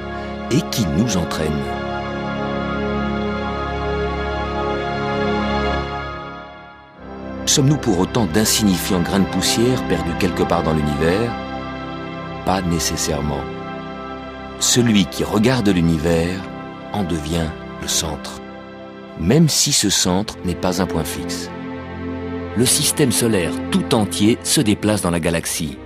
et qui nous entraîne. Sommes-nous pour autant d'insignifiants grains de poussière perdus quelque part dans l'univers? Pas nécessairement. Celui qui regarde l'univers en devient le centre, même si ce centre n'est pas un point fixe. Le système solaire tout entier se déplace dans la galaxie.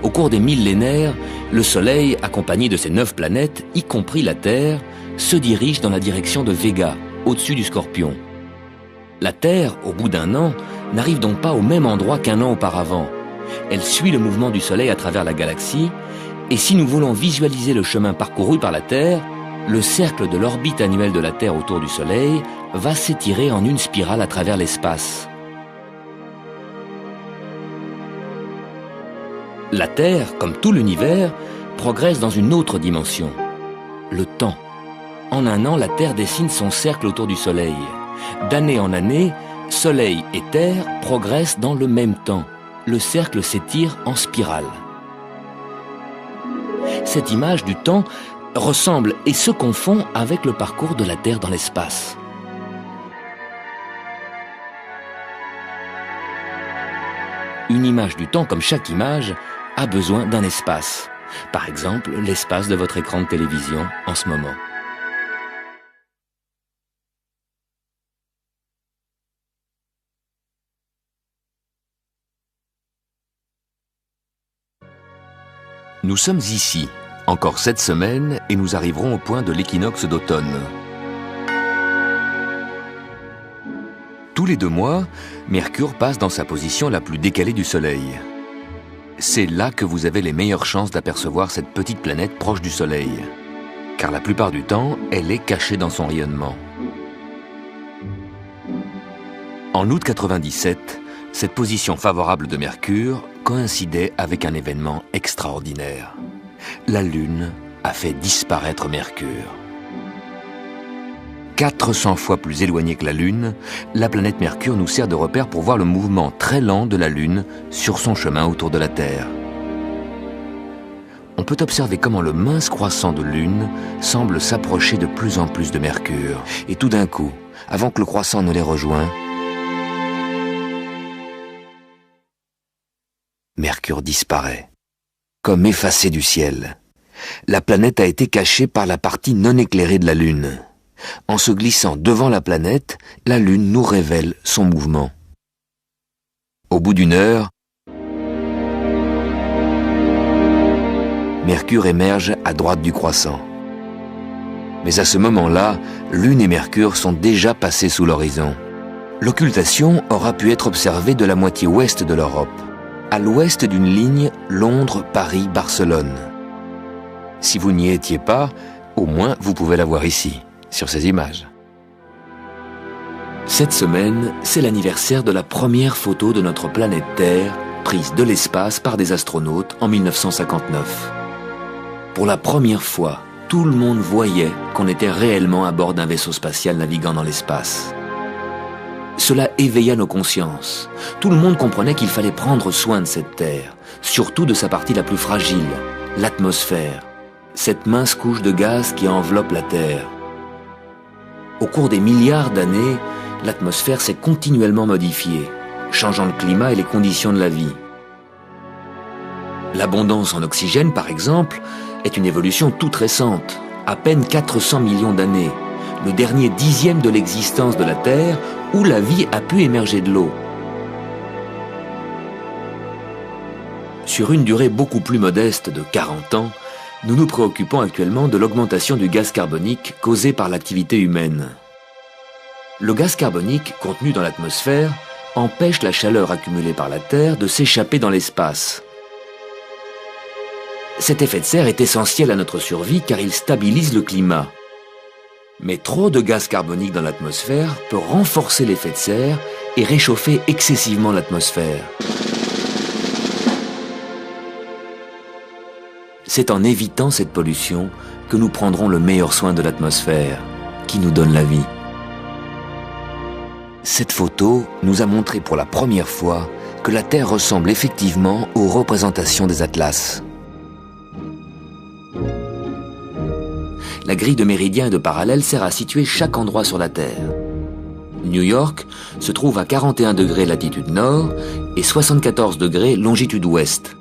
Au cours des millénaires, le Soleil, accompagné de ses 9 planètes, y compris la Terre, se dirige dans la direction de Vega, au-dessus du Scorpion. La Terre, au bout d'1 an, n'arrive donc pas au même endroit qu'1 an auparavant. Elle suit le mouvement du Soleil à travers la galaxie, et si nous voulons visualiser le chemin parcouru par la Terre, le cercle de l'orbite annuelle de la Terre autour du Soleil va s'étirer en une spirale à travers l'espace. La Terre, comme tout l'univers, progresse dans une autre dimension, le temps. En un an, la Terre dessine son cercle autour du Soleil. D'année en année, Soleil et Terre progressent dans le même temps. Le cercle s'étire en spirale. Cette image du temps ressemble et se confond avec le parcours de la Terre dans l'espace. Une image du temps, comme chaque image, a besoin d'un espace. Par exemple, l'espace de votre écran de télévision en ce moment. Nous sommes ici, encore cette semaine, et nous arriverons au point de l'équinoxe d'automne. Tous les 2 mois, Mercure passe dans sa position la plus décalée du Soleil. C'est là que vous avez les meilleures chances d'apercevoir cette petite planète proche du Soleil, car la plupart du temps, elle est cachée dans son rayonnement. En août 97, cette position favorable de Mercure coïncidait avec un événement extraordinaire. La Lune a fait disparaître Mercure. 400 fois plus éloignée que la Lune, la planète Mercure nous sert de repère pour voir le mouvement très lent de la Lune sur son chemin autour de la Terre. On peut observer comment le mince croissant de Lune semble s'approcher de plus en plus de Mercure. Et tout d'un coup, avant que le croissant ne les rejoigne, Mercure disparaît, comme effacé du ciel. La planète a été cachée par la partie non éclairée de la Lune. En se glissant devant la planète, la Lune nous révèle son mouvement. Au bout d'1 heure, Mercure émerge à droite du croissant. Mais à ce moment-là, Lune et Mercure sont déjà passés sous l'horizon. L'occultation aura pu être observée de la moitié ouest de l'Europe, à l'ouest d'une ligne Londres-Paris-Barcelone. Si vous n'y étiez pas, au moins vous pouvez la voir ici, sur ces images. Cette semaine, c'est l'anniversaire de la première photo de notre planète Terre, prise de l'espace par des astronautes en 1959. Pour la première fois, tout le monde voyait qu'on était réellement à bord d'un vaisseau spatial naviguant dans l'espace. Cela éveilla nos consciences. Tout le monde comprenait qu'il fallait prendre soin de cette Terre, surtout de sa partie la plus fragile, l'atmosphère, cette mince couche de gaz qui enveloppe la Terre. Au cours des milliards d'années, l'atmosphère s'est continuellement modifiée, changeant le climat et les conditions de la vie. L'abondance en oxygène, par exemple, est une évolution toute récente, à peine 400 millions d'années, le dernier dixième de l'existence de la Terre où la vie a pu émerger de l'eau. Sur une durée beaucoup plus modeste de 40 ans, nous nous préoccupons actuellement de l'augmentation du gaz carbonique causée par l'activité humaine. Le gaz carbonique contenu dans l'atmosphère empêche la chaleur accumulée par la Terre de s'échapper dans l'espace. Cet effet de serre est essentiel à notre survie car il stabilise le climat. Mais trop de gaz carbonique dans l'atmosphère peut renforcer l'effet de serre et réchauffer excessivement l'atmosphère. C'est en évitant cette pollution que nous prendrons le meilleur soin de l'atmosphère, qui nous donne la vie. Cette photo nous a montré pour la première fois que la Terre ressemble effectivement aux représentations des atlas. La grille de méridiens et de parallèles sert à situer chaque endroit sur la Terre. New York se trouve à 41 degrés latitude nord et 74 degrés longitude ouest.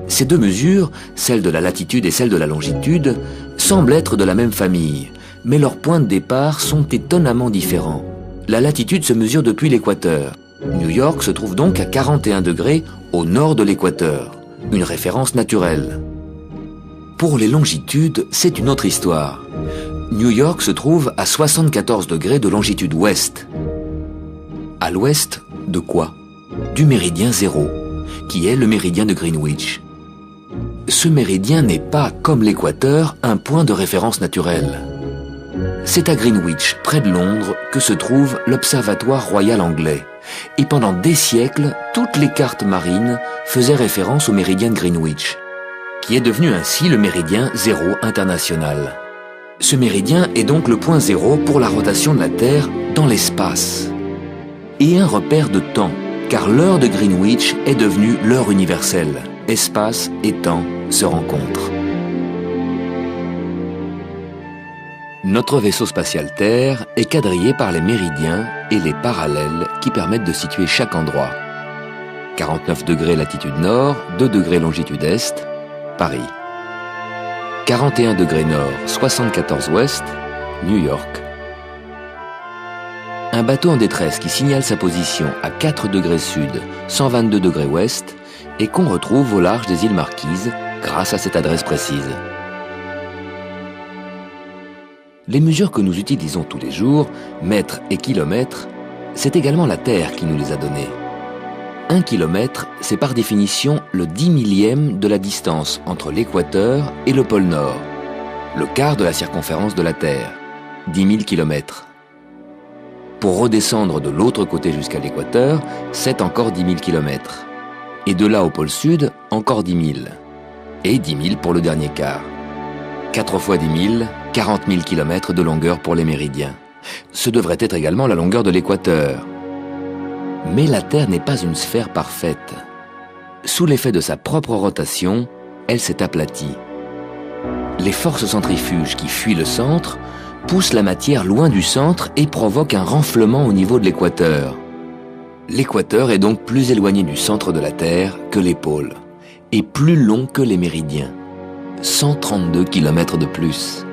Ces deux mesures, celle de la latitude et celle de la longitude, semblent être de la même famille, mais leurs points de départ sont étonnamment différents. La latitude se mesure depuis l'équateur. New York se trouve donc à 41 degrés au nord de l'équateur, une référence naturelle. Pour les longitudes, c'est une autre histoire. New York se trouve à 74 degrés de longitude ouest. À l'ouest de quoi? Du méridien 0, qui est le méridien de Greenwich. Ce méridien n'est pas, comme l'équateur, un point de référence naturel. C'est à Greenwich, près de Londres, que se trouve l'Observatoire royal anglais, Et pendant des siècles, toutes les cartes marines faisaient référence au méridien de Greenwich, qui est devenu ainsi le méridien zéro international. Ce méridien est donc le point zéro pour la rotation de la Terre dans l'espace. Et un repère de temps, car l'heure de Greenwich est devenue l'heure universelle. Espace et temps se rencontrent. Notre vaisseau spatial Terre est quadrillé par les méridiens et les parallèles qui permettent de situer chaque endroit. 49 degrés latitude nord, 2 degrés longitude est, Paris. 41 degrés nord, 74 ouest, New York. Un bateau en détresse qui signale sa position à 4 degrés sud, 122 degrés ouest et qu'on retrouve au large des îles Marquises grâce à cette adresse précise. Les mesures que nous utilisons tous les jours, mètres et kilomètres, c'est également la Terre qui nous les a données. 1 kilomètre, c'est par définition le 10 millième de la distance entre l'équateur et le pôle Nord, le quart de la circonférence de la Terre, 10 000 kilomètres. Pour redescendre de l'autre côté jusqu'à l'équateur, c'est encore 10 000 kilomètres. Et de là au pôle Sud, encore 10 000. Et 10 000 pour le dernier quart. 4 fois 10 000, 40 000 kilomètres de longueur pour les méridiens. Ce devrait être également la longueur de l'équateur. Mais la Terre n'est pas une sphère parfaite. Sous l'effet de sa propre rotation, elle s'est aplatie. Les forces centrifuges qui fuient le centre poussent la matière loin du centre et provoquent un renflement au niveau de l'équateur. L'équateur est donc plus éloigné du centre de la Terre que les pôles, et plus long que les méridiens. 132 km de plus.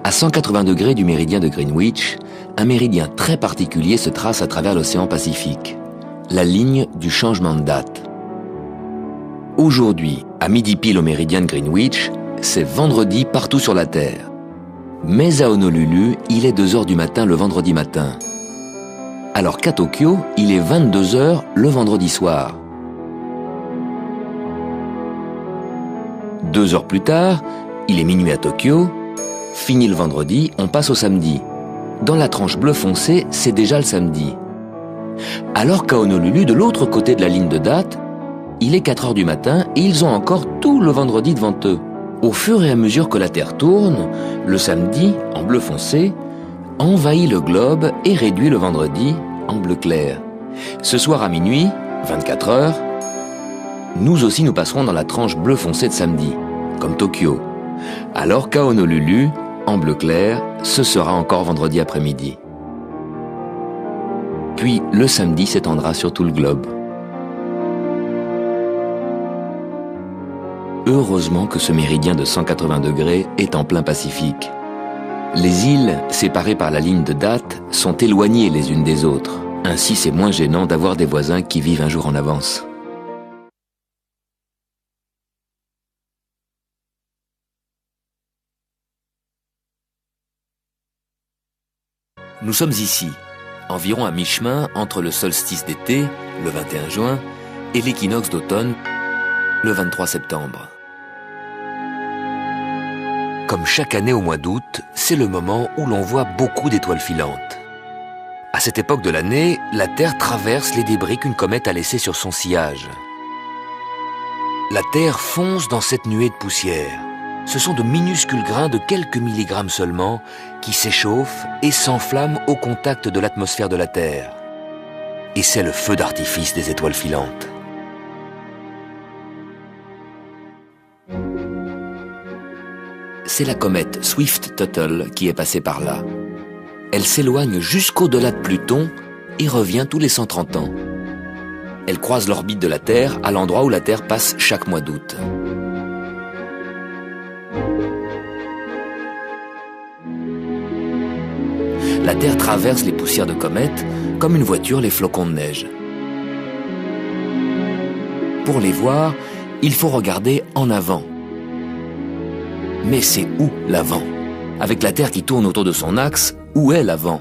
À 180 degrés du méridien de Greenwich, un méridien très particulier se trace à travers l'océan Pacifique, la ligne du changement de date. Aujourd'hui, à midi pile au méridien de Greenwich, c'est vendredi partout sur la Terre. Mais à Honolulu, il est 2 heures du matin le vendredi matin. Alors qu'à Tokyo, il est 22 heures le vendredi soir. 2 heures plus tard, il est minuit à Tokyo. Fini le vendredi, on passe au samedi. Dans la tranche bleu foncé, c'est déjà le samedi. Alors qu'à Honolulu, de l'autre côté de la ligne de date, il est 4 heures du matin et ils ont encore tout le vendredi devant eux. Au fur et à mesure que la Terre tourne, le samedi, en bleu foncé, envahit le globe et réduit le vendredi en bleu clair. Ce soir à minuit, 24 heures, nous aussi nous passerons dans la tranche bleu foncé de samedi, comme Tokyo. Alors qu'à Honolulu, en bleu clair, ce sera encore vendredi après-midi. Puis le samedi s'étendra sur tout le globe. Heureusement que ce méridien de 180 degrés est en plein Pacifique. Les îles, séparées par la ligne de date, sont éloignées les unes des autres. Ainsi, c'est moins gênant d'avoir des voisins qui vivent un jour en avance. Nous sommes ici, environ à mi-chemin entre le solstice d'été, le 21 juin, et l'équinoxe d'automne, le 23 septembre. Comme chaque année au mois d'août, c'est le moment où l'on voit beaucoup d'étoiles filantes. À cette époque de l'année, la Terre traverse les débris qu'une comète a laissés sur son sillage. La Terre fonce dans cette nuée de poussière. Ce sont de minuscules grains de quelques milligrammes seulement qui s'échauffent et s'enflamment au contact de l'atmosphère de la Terre. Et c'est le feu d'artifice des étoiles filantes. C'est la comète Swift-Tuttle qui est passée par là. Elle s'éloigne jusqu'au-delà de Pluton et revient tous les 130 ans. Elle croise l'orbite de la Terre à l'endroit où la Terre passe chaque mois d'août. La Terre traverse les poussières de comètes comme une voiture les flocons de neige. Pour les voir, il faut regarder en avant. Mais c'est où l'avant? Avec la Terre qui tourne autour de son axe, où est l'avant?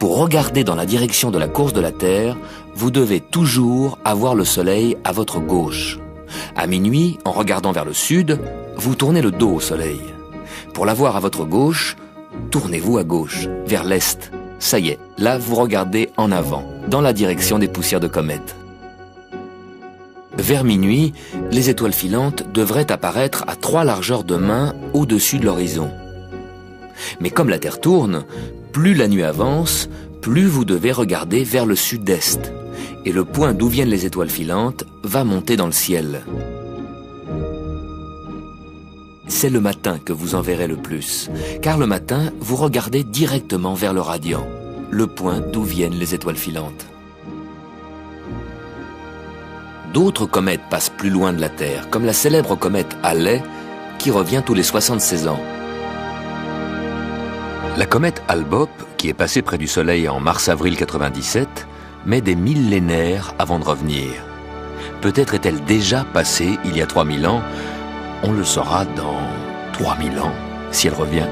Pour regarder dans la direction de la course de la Terre, vous devez toujours avoir le Soleil à votre gauche. À minuit, en regardant vers le sud, vous tournez le dos au Soleil. Pour l'avoir à votre gauche, tournez-vous à gauche, vers l'est. Ça y est, là vous regardez en avant, dans la direction des poussières de comètes. Vers minuit, les étoiles filantes devraient apparaître à 3 largeurs de main au-dessus de l'horizon. Mais comme la Terre tourne, plus la nuit avance, plus vous devez regarder vers le sud-est. Et le point d'où viennent les étoiles filantes va monter dans le ciel. C'est le matin que vous en verrez le plus, car le matin, vous regardez directement vers le radiant, le point d'où viennent les étoiles filantes. D'autres comètes passent plus loin de la Terre, comme la célèbre comète Halley, qui revient tous les 76 ans. La comète Hale-Bopp, qui est passée près du Soleil en mars-avril 97, met des millénaires avant de revenir. Peut-être est-elle déjà passée il y a 3000 ans. On le saura dans 3000 ans, si elle revient.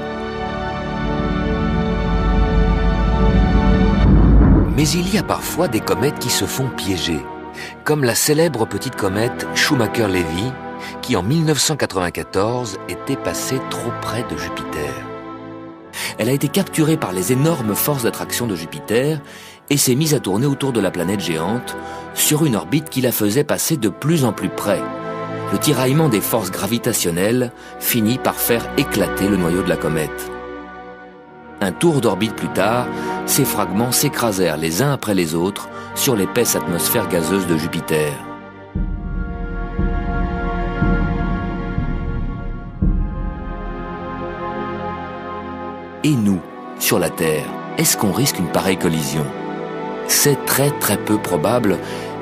Mais il y a parfois des comètes qui se font piéger, comme la célèbre petite comète Schumacher-Levy, qui en 1994 était passée trop près de Jupiter. Elle a été capturée par les énormes forces d'attraction de Jupiter et s'est mise à tourner autour de la planète géante sur une orbite qui la faisait passer de plus en plus près. Le tiraillement des forces gravitationnelles finit par faire éclater le noyau de la comète. Un tour d'orbite plus tard, ces fragments s'écrasèrent les uns après les autres sur l'épaisse atmosphère gazeuse de Jupiter. Et nous, sur la Terre, est-ce qu'on risque une pareille collision ? C'est très peu probable,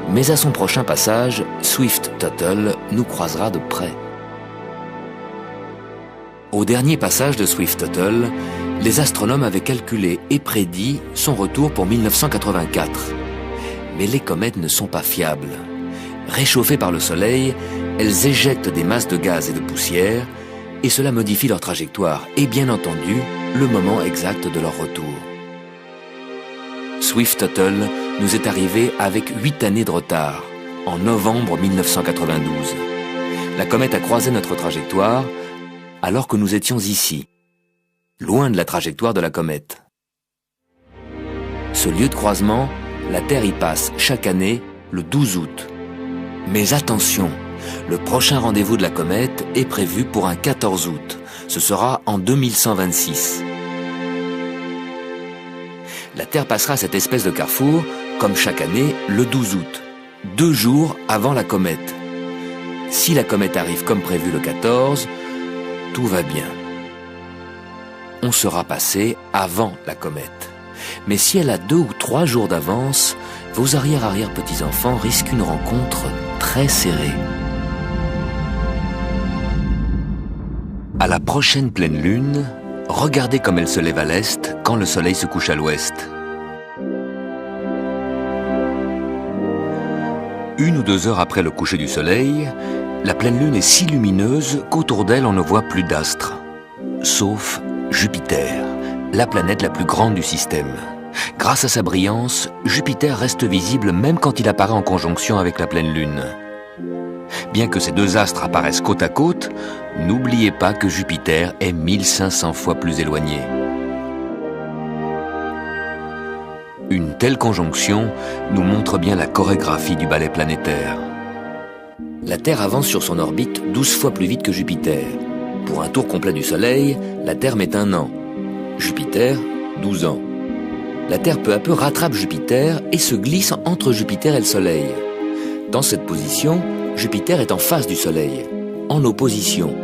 mais à son prochain passage, Swift-Tuttle nous croisera de près. Au dernier passage de Swift-Tuttle, les astronomes avaient calculé et prédit son retour pour 1984. Mais les comètes ne sont pas fiables. Réchauffées par le Soleil, elles éjectent des masses de gaz et de poussière, et cela modifie leur trajectoire et bien entendu le moment exact de leur retour. Swift-Tuttle nous est arrivé avec 8 années de retard, en novembre 1992. La comète a croisé notre trajectoire alors que nous étions ici, loin de la trajectoire de la comète. Ce lieu de croisement, la Terre y passe chaque année le 12 août. Mais attention, le prochain rendez-vous de la comète est prévu pour un 14 août. Ce sera en 2126. La Terre passera cette espèce de carrefour, comme chaque année, le 12 août, 2 jours avant la comète. Si la comète arrive comme prévu le 14, tout va bien. On sera passé avant la comète. Mais si elle a 2 ou 3 jours d'avance, vos arrière-petits-enfants risquent une rencontre très serrée. À la prochaine pleine lune, regardez comme elle se lève à l'est quand le soleil se couche à l'ouest. 1 ou 2 heures après le coucher du soleil, la pleine lune est si lumineuse qu'autour d'elle on ne voit plus d'astres, sauf Jupiter, la planète la plus grande du système. Grâce à sa brillance, Jupiter reste visible même quand il apparaît en conjonction avec la pleine lune. Bien que ces 2 astres apparaissent côte à côte, n'oubliez pas que Jupiter est 1500 fois plus éloigné. Une telle conjonction nous montre bien la chorégraphie du ballet planétaire. La Terre avance sur son orbite 12 fois plus vite que Jupiter. Pour un tour complet du Soleil, la Terre met 1 an. Jupiter, 12 ans. La Terre peu à peu rattrape Jupiter et se glisse entre Jupiter et le Soleil. Dans cette position, Jupiter est en face du Soleil, en opposition.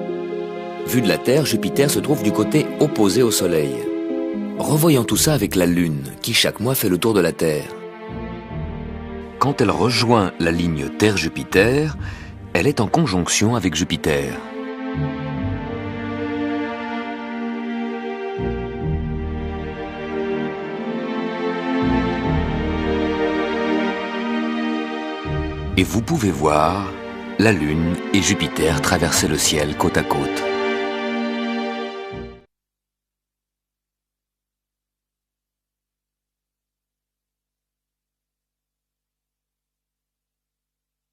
Vu de la Terre, Jupiter se trouve du côté opposé au Soleil. Revoyons tout ça avec la Lune, qui chaque mois fait le tour de la Terre. Quand elle rejoint la ligne Terre-Jupiter, elle est en conjonction avec Jupiter. Et vous pouvez voir la Lune et Jupiter traverser le ciel côte à côte.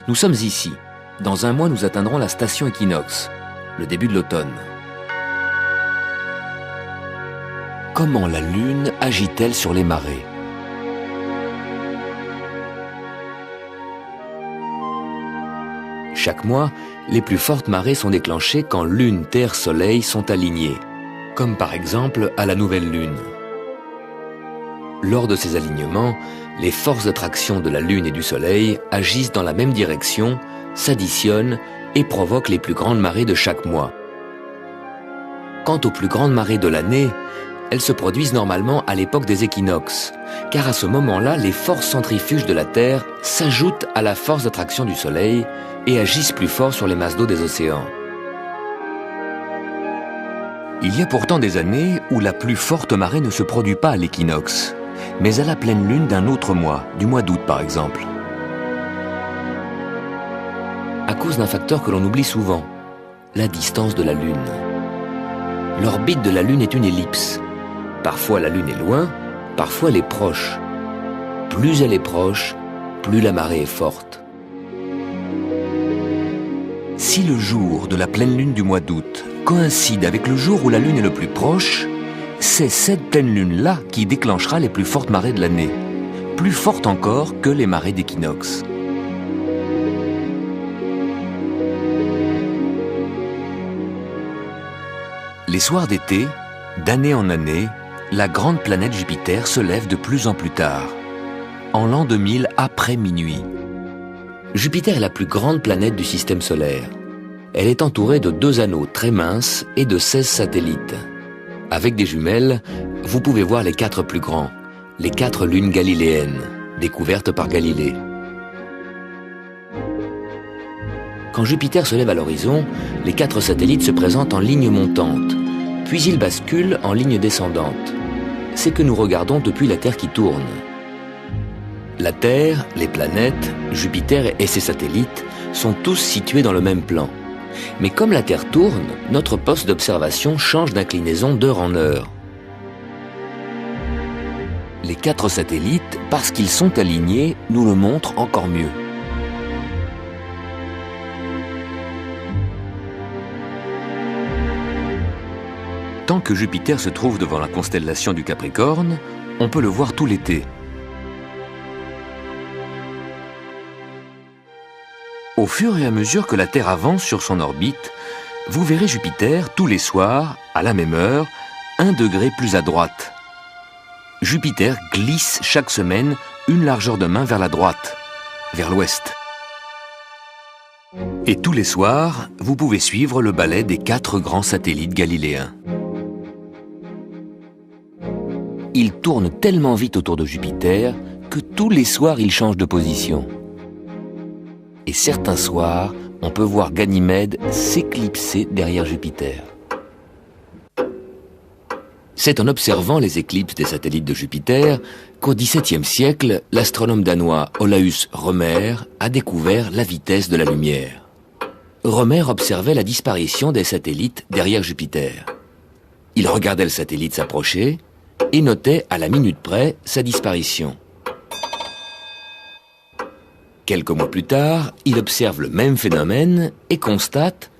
Nous sommes ici. Dans 1 mois, nous atteindrons la station équinoxe, le début de l'automne. comment la Lune agit-elle sur les marées. Chaque mois, les plus fortes marées sont déclenchées quand Lune, Terre, Soleil sont alignés, comme par exemple à la nouvelle Lune. Lors de ces alignements, les forces d'attraction de la Lune et du Soleil agissent dans la même direction, s'additionnent et provoquent les plus grandes marées de chaque mois. Quant aux plus grandes marées de l'année, elles se produisent normalement à l'époque des équinoxes, car à ce moment-là, les forces centrifuges de la Terre s'ajoutent à la force d'attraction du Soleil et agissent plus fort sur les masses d'eau des océans. Il y a pourtant des années où la plus forte marée ne se produit pas à l'équinoxe, mais à la pleine lune d'un autre mois, du mois d'août par exemple. À cause d'un facteur que l'on oublie souvent, la distance de la Lune. L'orbite de la Lune est une ellipse. Parfois la Lune est loin, parfois elle est proche. Plus elle est proche, plus la marée est forte. Si le jour de la pleine lune du mois d'août coïncide avec le jour où la Lune est le plus proche, c'est cette pleine lune-là qui déclenchera les plus fortes marées de l'année, plus fortes encore que les marées d'équinoxe. Les soirs d'été, d'année en année, la grande planète Jupiter se lève de plus en plus tard, en l'an 2000 après minuit. Jupiter est la plus grande planète du système solaire. Elle est entourée de 2 anneaux très minces et de 16 satellites. Avec des jumelles, vous pouvez voir les 4 plus grands, les 4 lunes galiléennes, découvertes par Galilée. Quand Jupiter se lève à l'horizon, les 4 satellites se présentent en ligne montante, puis ils basculent en ligne descendante. C'est que nous regardons depuis la Terre qui tourne. La Terre, les planètes, Jupiter et ses satellites sont tous situés dans le même plan. Mais comme la Terre tourne, notre poste d'observation change d'inclinaison d'heure en heure. Les 4 satellites, parce qu'ils sont alignés, nous le montrent encore mieux. Tant que Jupiter se trouve devant la constellation du Capricorne, on peut le voir tout l'été. Au fur et à mesure que la Terre avance sur son orbite, vous verrez Jupiter tous les soirs, à la même heure, 1 degré plus à droite. Jupiter glisse chaque semaine une largeur de main vers la droite, vers l'ouest. Et tous les soirs, vous pouvez suivre le balai des 4 grands satellites galiléens. Ils tournent tellement vite autour de Jupiter que tous les soirs ils changent de position. Et certains soirs, on peut voir Ganymède s'éclipser derrière Jupiter. C'est en observant les éclipses des satellites de Jupiter qu'au XVIIe siècle, l'astronome danois Olaus Rømer a découvert la vitesse de la lumière. Rømer observait la disparition des satellites derrière Jupiter. Il regardait le satellite s'approcher et notait à la minute près sa disparition. Quelques mois plus tard, il observe le même phénomène et constate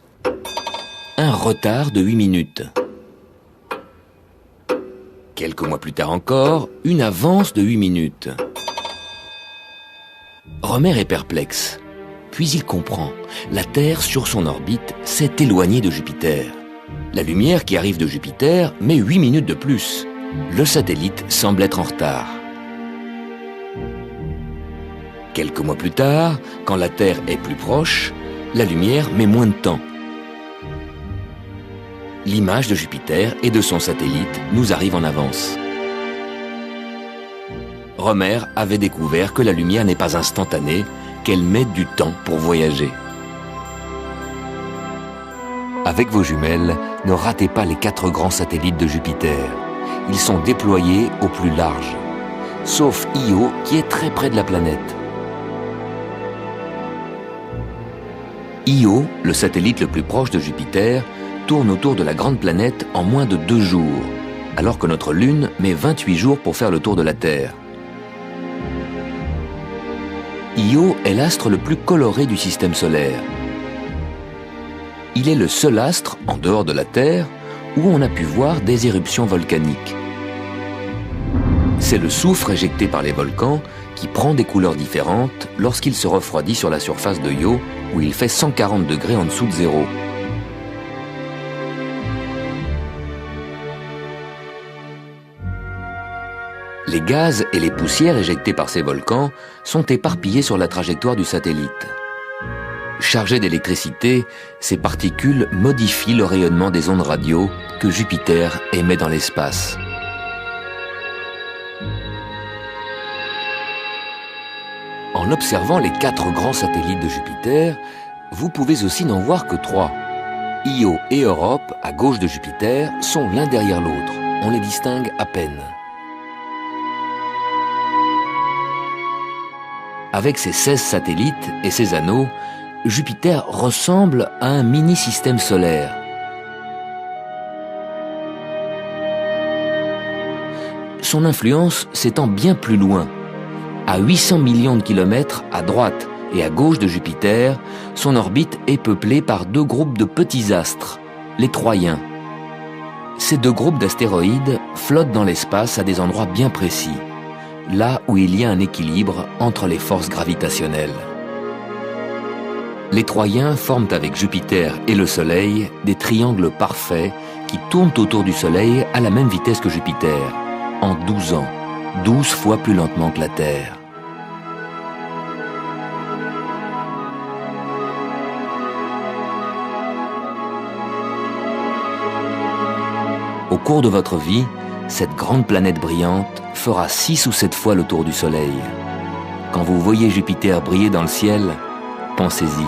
un retard de 8 minutes. Quelques mois plus tard encore, une avance de 8 minutes. Rømer est perplexe. Puis il comprend. La Terre, sur son orbite, s'est éloignée de Jupiter. La lumière qui arrive de Jupiter met 8 minutes de plus. Le satellite semble être en retard. Quelques mois plus tard, quand la Terre est plus proche, la lumière met moins de temps. L'image de Jupiter et de son satellite nous arrive en avance. Rømer avait découvert que la lumière n'est pas instantanée, qu'elle met du temps pour voyager. Avec vos jumelles, ne ratez pas les 4 grands satellites de Jupiter. Ils sont déployés au plus large, sauf Io qui est très près de la planète. Io, le satellite le plus proche de Jupiter, tourne autour de la grande planète en moins de 2 jours, alors que notre Lune met 28 jours pour faire le tour de la Terre. Io est l'astre le plus coloré du système solaire. Il est le seul astre, en dehors de la Terre, où on a pu voir des éruptions volcaniques. C'est le soufre éjecté par les volcans qui prend des couleurs différentes lorsqu'il se refroidit sur la surface de Io, où il fait 140 degrés en dessous de zéro. Les gaz et les poussières éjectés par ces volcans sont éparpillés sur la trajectoire du satellite. Chargées d'électricité, ces particules modifient le rayonnement des ondes radio que Jupiter émet dans l'espace. En observant les 4 grands satellites de Jupiter, vous pouvez aussi n'en voir que 3. Io et Europe, à gauche de Jupiter, sont l'un derrière l'autre. On les distingue à peine. Avec ses 16 satellites et ses anneaux, Jupiter ressemble à un mini-système solaire. Son influence s'étend bien plus loin. À 800 millions de kilomètres à droite et à gauche de Jupiter, son orbite est peuplée par 2 groupes de petits astres, les Troyens. Ces 2 groupes d'astéroïdes flottent dans l'espace à des endroits bien précis, là où il y a un équilibre entre les forces gravitationnelles. Les Troyens forment avec Jupiter et le Soleil des triangles parfaits qui tournent autour du Soleil à la même vitesse que Jupiter, en 12 ans, 12 fois plus lentement que la Terre. Au cours de votre vie, cette grande planète brillante fera 6 ou 7 fois le tour du Soleil. Quand vous voyez Jupiter briller dans le ciel, pensez-y.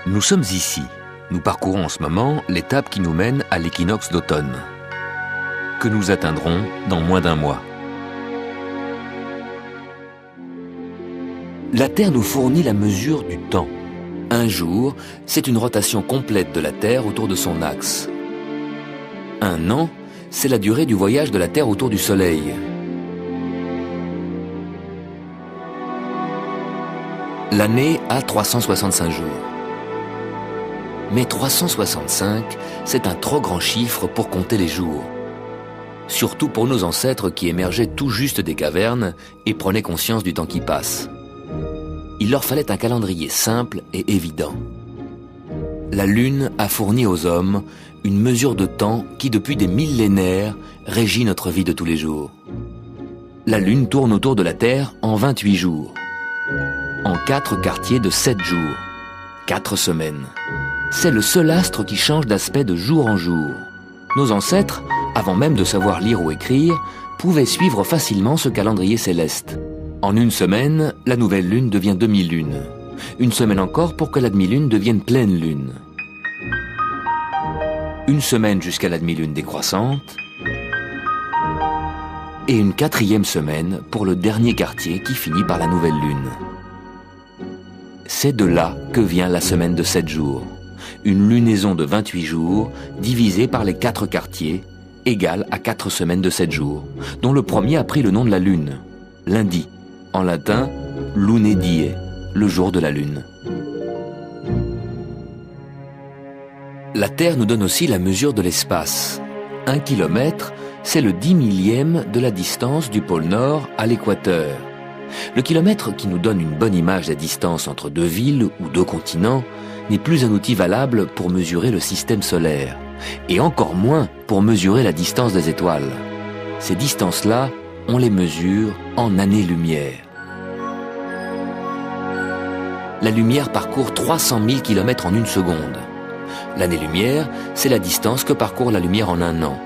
Nous sommes ici. Nous parcourons en ce moment l'étape qui nous mène à l'équinoxe d'automne, que nous atteindrons dans moins d'1 mois. La Terre nous fournit la mesure du temps. Un jour, c'est une rotation complète de la Terre autour de son axe. Un an, c'est la durée du voyage de la Terre autour du Soleil. L'année a 365 jours. Mais 365, c'est un trop grand chiffre pour compter les jours. Surtout pour nos ancêtres qui émergeaient tout juste des cavernes et prenaient conscience du temps qui passe. Il leur fallait un calendrier simple et évident. La Lune a fourni aux hommes une mesure de temps qui, depuis des millénaires, régit notre vie de tous les jours. La Lune tourne autour de la Terre en 28 jours, en 4 quartiers de 7 jours, 4 semaines. C'est le seul astre qui change d'aspect de jour en jour. Nos ancêtres, avant même de savoir lire ou écrire, pouvaient suivre facilement ce calendrier céleste. En 1 semaine, la nouvelle lune devient demi-lune. 1 semaine encore pour que la demi-lune devienne pleine lune. 1 semaine jusqu'à la demi-lune décroissante. Et une 4e semaine pour le dernier quartier qui finit par la nouvelle lune. C'est de là que vient la semaine de 7 jours. Une lunaison de 28 jours divisée par les 4 quartiers, égale à 4 semaines de 7 jours, dont le premier a pris le nom de la lune, lundi. En latin, lune die, le jour de la lune. La Terre nous donne aussi la mesure de l'espace. 1 kilomètre, c'est le 10 millième de la distance du pôle Nord à l'équateur. Le kilomètre qui nous donne une bonne image des distances entre 2 villes ou 2 continents n'est plus un outil valable pour mesurer le système solaire, et encore moins pour mesurer la distance des étoiles. Ces distances-là, on les mesure en années-lumière. La lumière parcourt 300 000 km en 1 seconde. L'année-lumière, c'est la distance que parcourt la lumière en 1 an.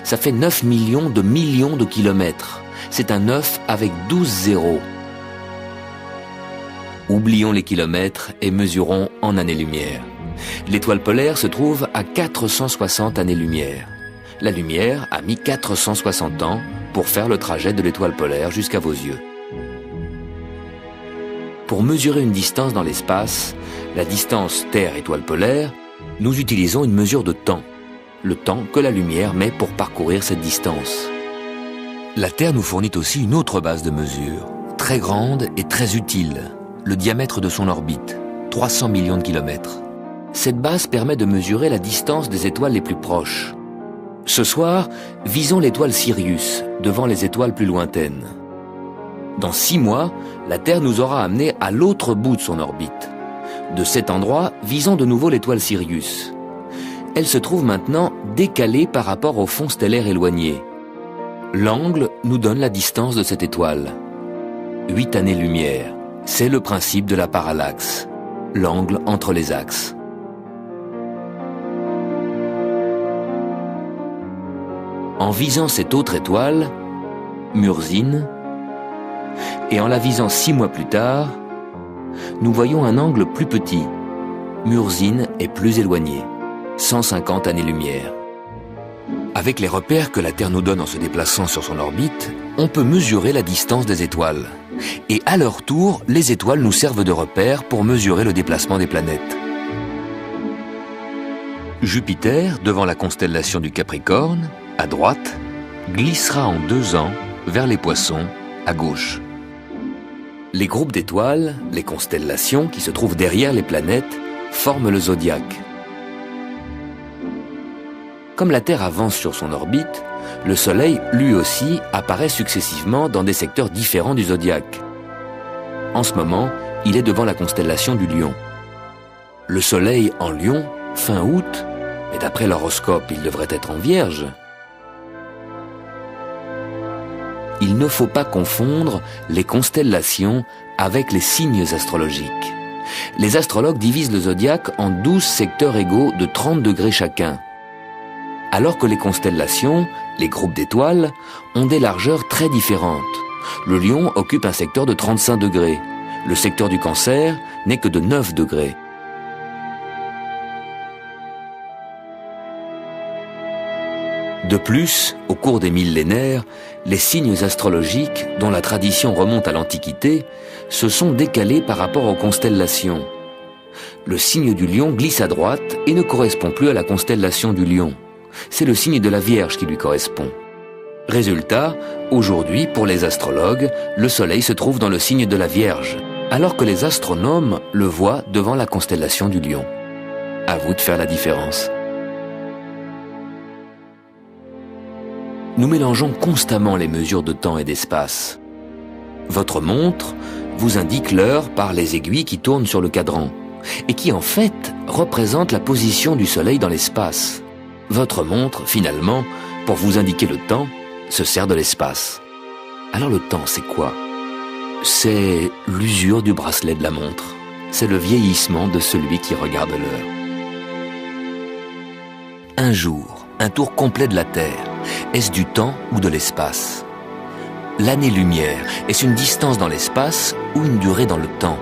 Ça fait 9 millions de kilomètres. C'est un 9 avec 12 zéros. Oublions les kilomètres et mesurons en années-lumière. L'étoile polaire se trouve à 460 années-lumière. La lumière a mis 460 ans pour faire le trajet de l'étoile polaire jusqu'à vos yeux. Pour mesurer une distance dans l'espace, la distance Terre-étoile polaire, nous utilisons une mesure de temps, le temps que la lumière met pour parcourir cette distance. La Terre nous fournit aussi une autre base de mesure, très grande et très utile, le diamètre de son orbite, 300 millions de kilomètres. Cette base permet de mesurer la distance des étoiles les plus proches. Ce soir, visons l'étoile Sirius, devant les étoiles plus lointaines. Dans 6 mois, la Terre nous aura amenés à l'autre bout de son orbite. De cet endroit, visons de nouveau l'étoile Sirius. Elle se trouve maintenant décalée par rapport au fond stellaire éloigné. L'angle nous donne la distance de cette étoile. 8 années-lumière. C'est le principe de la parallaxe, l'angle entre les axes. En visant cette autre étoile, Murzine, et en la visant 6 mois plus tard, nous voyons un angle plus petit. Murzine est plus éloigné, 150 années-lumière. Avec les repères que la Terre nous donne en se déplaçant sur son orbite, on peut mesurer la distance des étoiles. Et à leur tour, les étoiles nous servent de repères pour mesurer le déplacement des planètes. Jupiter, devant la constellation du Capricorne, à droite, glissera en 2 ans vers les Poissons, à gauche. Les groupes d'étoiles, les constellations qui se trouvent derrière les planètes, forment le zodiaque. Comme la Terre avance sur son orbite, le Soleil, lui aussi, apparaît successivement dans des secteurs différents du zodiaque. En ce moment, il est devant la constellation du Lion. Le Soleil en Lion, fin août, et d'après l'horoscope, il devrait être en Vierge. Il ne faut pas confondre les constellations avec les signes astrologiques. Les astrologues divisent le zodiaque en 12 secteurs égaux de 30 degrés chacun. Alors que les constellations, les groupes d'étoiles, ont des largeurs très différentes. Le Lion occupe un secteur de 35 degrés. Le secteur du Cancer n'est que de 9 degrés. De plus, au cours des millénaires, les signes astrologiques, dont la tradition remonte à l'Antiquité, se sont décalés par rapport aux constellations. Le signe du Lion glisse à droite et ne correspond plus à la constellation du Lion. C'est le signe de la Vierge qui lui correspond. Résultat, aujourd'hui, pour les astrologues, le Soleil se trouve dans le signe de la Vierge, alors que les astronomes le voient devant la constellation du Lion. À vous de faire la différence. Nous mélangeons constamment les mesures de temps et d'espace. Votre montre vous indique l'heure par les aiguilles qui tournent sur le cadran, et qui en fait représentent la position du Soleil dans l'espace. Votre montre, finalement, pour vous indiquer le temps, se sert de l'espace. Alors le temps, c'est quoi? C'est l'usure du bracelet de la montre. C'est le vieillissement de celui qui regarde l'heure. Un jour, un tour complet de la Terre, est-ce du temps ou de l'espace? L'année-lumière, est-ce une distance dans l'espace ou une durée dans le temps?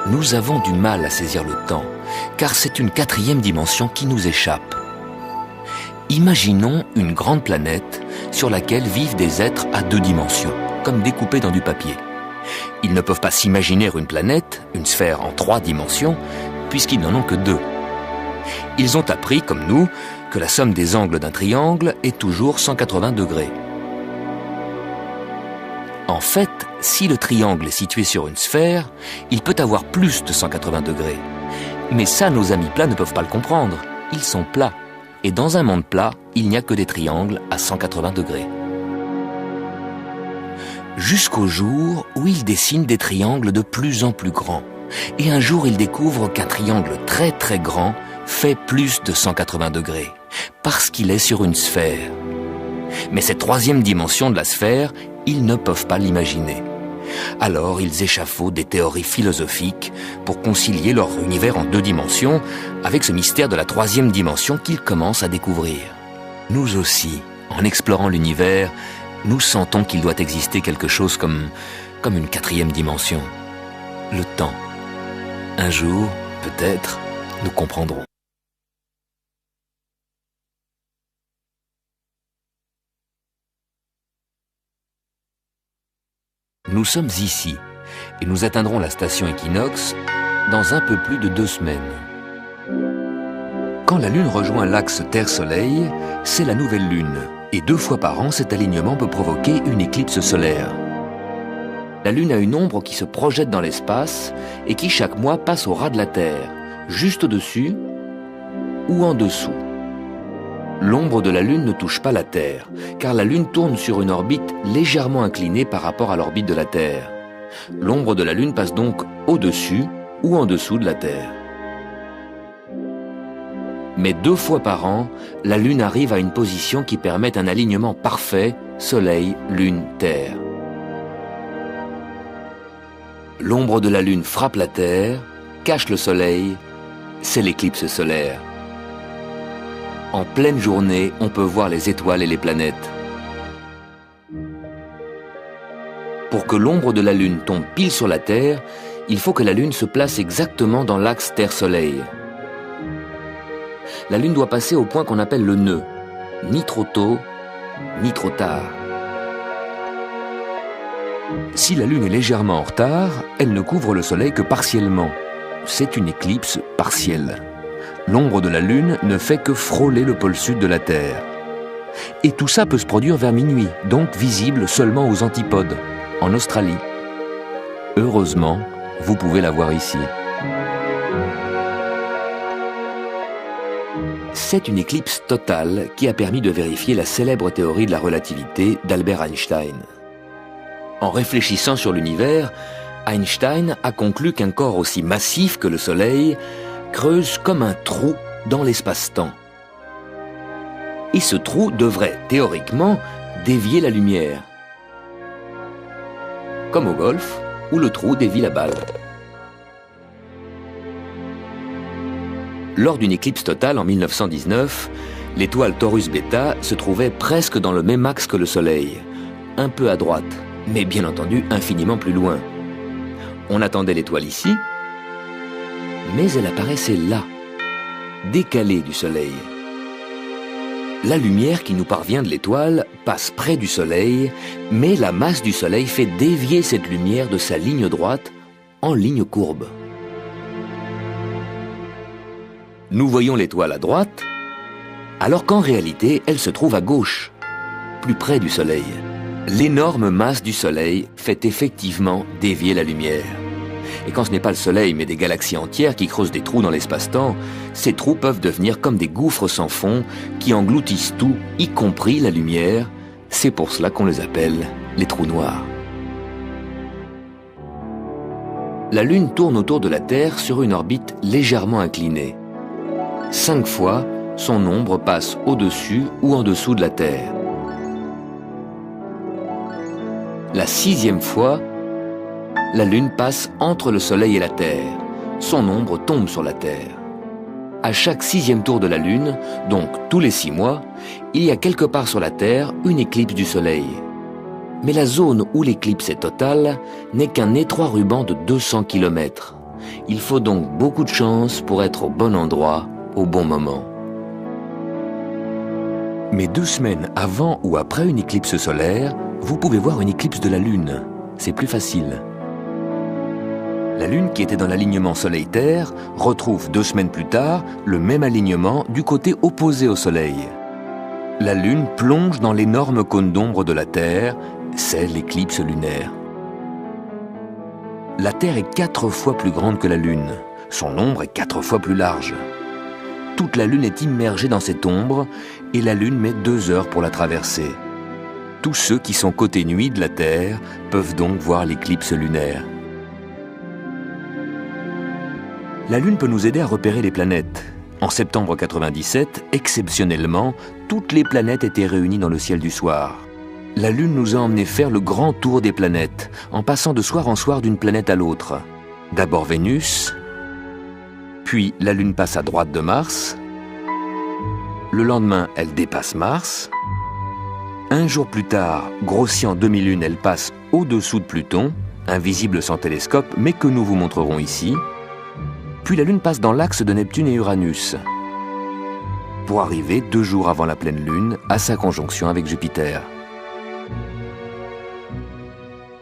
Nous avons du mal à saisir le temps, car c'est une 4e dimension qui nous échappe. Imaginons une grande planète sur laquelle vivent des êtres à 2 dimensions, comme découpés dans du papier. Ils ne peuvent pas s'imaginer une planète, une sphère en 3 dimensions, puisqu'ils n'en ont que 2. Ils ont appris, comme nous, que la somme des angles d'un triangle est toujours 180 degrés. En fait, si le triangle est situé sur une sphère, il peut avoir plus de 180 degrés. Mais ça, nos amis plats ne peuvent pas le comprendre. Ils sont plats. Et dans un monde plat, il n'y a que des triangles à 180 degrés. Jusqu'au jour où ils dessinent des triangles de plus en plus grands. Et un jour, ils découvrent qu'un triangle très très grand fait plus de 180 degrés, parce qu'il est sur une sphère. Mais cette 3e dimension de la sphère, ils ne peuvent pas l'imaginer. Alors ils échafaudent des théories philosophiques pour concilier leur univers en 2 dimensions avec ce mystère de la 3e dimension qu'ils commencent à découvrir. Nous aussi, en explorant l'univers, nous sentons qu'il doit exister quelque chose comme une 4e dimension. Le temps. Un jour, peut-être, nous comprendrons. Nous sommes ici, et nous atteindrons la station équinoxe dans un peu plus de 2 semaines. Quand la Lune rejoint l'axe Terre-Soleil, c'est la nouvelle Lune, et 2 fois par an, cet alignement peut provoquer une éclipse solaire. La Lune a une ombre qui se projette dans l'espace et qui chaque mois passe au ras de la Terre, juste au-dessus ou en dessous. L'ombre de la Lune ne touche pas la Terre, car la Lune tourne sur une orbite légèrement inclinée par rapport à l'orbite de la Terre. L'ombre de la Lune passe donc au-dessus ou en dessous de la Terre. Mais 2 fois par an, la Lune arrive à une position qui permet un alignement parfait Soleil, Lune, Terre. L'ombre de la Lune frappe la Terre, cache le Soleil, c'est l'éclipse solaire. En pleine journée, on peut voir les étoiles et les planètes. Pour que l'ombre de la Lune tombe pile sur la Terre, il faut que la Lune se place exactement dans l'axe Terre-Soleil. La Lune doit passer au point qu'on appelle le nœud, ni trop tôt, ni trop tard. Si la Lune est légèrement en retard, elle ne couvre le Soleil que partiellement. C'est une éclipse partielle. L'ombre de la Lune ne fait que frôler le pôle sud de la Terre. Et tout ça peut se produire vers minuit, donc visible seulement aux antipodes, en Australie. Heureusement, vous pouvez la voir ici. C'est une éclipse totale qui a permis de vérifier la célèbre théorie de la relativité d'Albert Einstein. En réfléchissant sur l'univers, Einstein a conclu qu'un corps aussi massif que le Soleil creuse comme un trou dans l'espace-temps. Et ce trou devrait, théoriquement, dévier la lumière. Comme au golf, où le trou dévie la balle. Lors d'une éclipse totale en 1919, l'étoile Taurus Beta se trouvait presque dans le même axe que le Soleil, un peu à droite, mais bien entendu infiniment plus loin. On attendait l'étoile ici, mais elle apparaissait là, décalée du Soleil. La lumière qui nous parvient de l'étoile passe près du Soleil, mais la masse du Soleil fait dévier cette lumière de sa ligne droite en ligne courbe. Nous voyons l'étoile à droite, alors qu'en réalité, elle se trouve à gauche, plus près du Soleil. L'énorme masse du Soleil fait effectivement dévier la lumière. Et quand ce n'est pas le Soleil, mais des galaxies entières qui creusent des trous dans l'espace-temps, ces trous peuvent devenir comme des gouffres sans fond qui engloutissent tout, y compris la lumière. C'est pour cela qu'on les appelle les trous noirs. La Lune tourne autour de la Terre sur une orbite légèrement inclinée. 5 fois, son ombre passe au-dessus ou en dessous de la Terre. La 6e fois, la Lune passe entre le Soleil et la Terre. Son ombre tombe sur la Terre. À chaque 6e tour de la Lune, donc tous les 6 mois, il y a quelque part sur la Terre une éclipse du Soleil. Mais la zone où l'éclipse est totale n'est qu'un étroit ruban de 200 km. Il faut donc beaucoup de chance pour être au bon endroit, au bon moment. Mais 2 semaines avant ou après une éclipse solaire, vous pouvez voir une éclipse de la Lune. C'est plus facile. La Lune, qui était dans l'alignement Soleil-Terre, retrouve 2 semaines plus tard le même alignement du côté opposé au Soleil. La Lune plonge dans l'énorme cône d'ombre de la Terre, c'est l'éclipse lunaire. La Terre est 4 fois plus grande que la Lune. Son ombre est 4 fois plus large. Toute la Lune est immergée dans cette ombre et la Lune met 2 heures pour la traverser. Tous ceux qui sont côté nuit de la Terre peuvent donc voir l'éclipse lunaire. La Lune peut nous aider à repérer les planètes. En septembre 97, exceptionnellement, toutes les planètes étaient réunies dans le ciel du soir. La Lune nous a emmenés faire le grand tour des planètes, en passant de soir en soir d'une planète à l'autre. D'abord Vénus, puis la Lune passe à droite de Mars. Le lendemain, elle dépasse Mars. Un jour plus tard, grossie en demi-lune, elle passe au-dessous de Pluton, invisible sans télescope, mais que nous vous montrerons ici. Puis la Lune passe dans l'axe de Neptune et Uranus, pour arriver 2 jours avant la pleine Lune à sa conjonction avec Jupiter.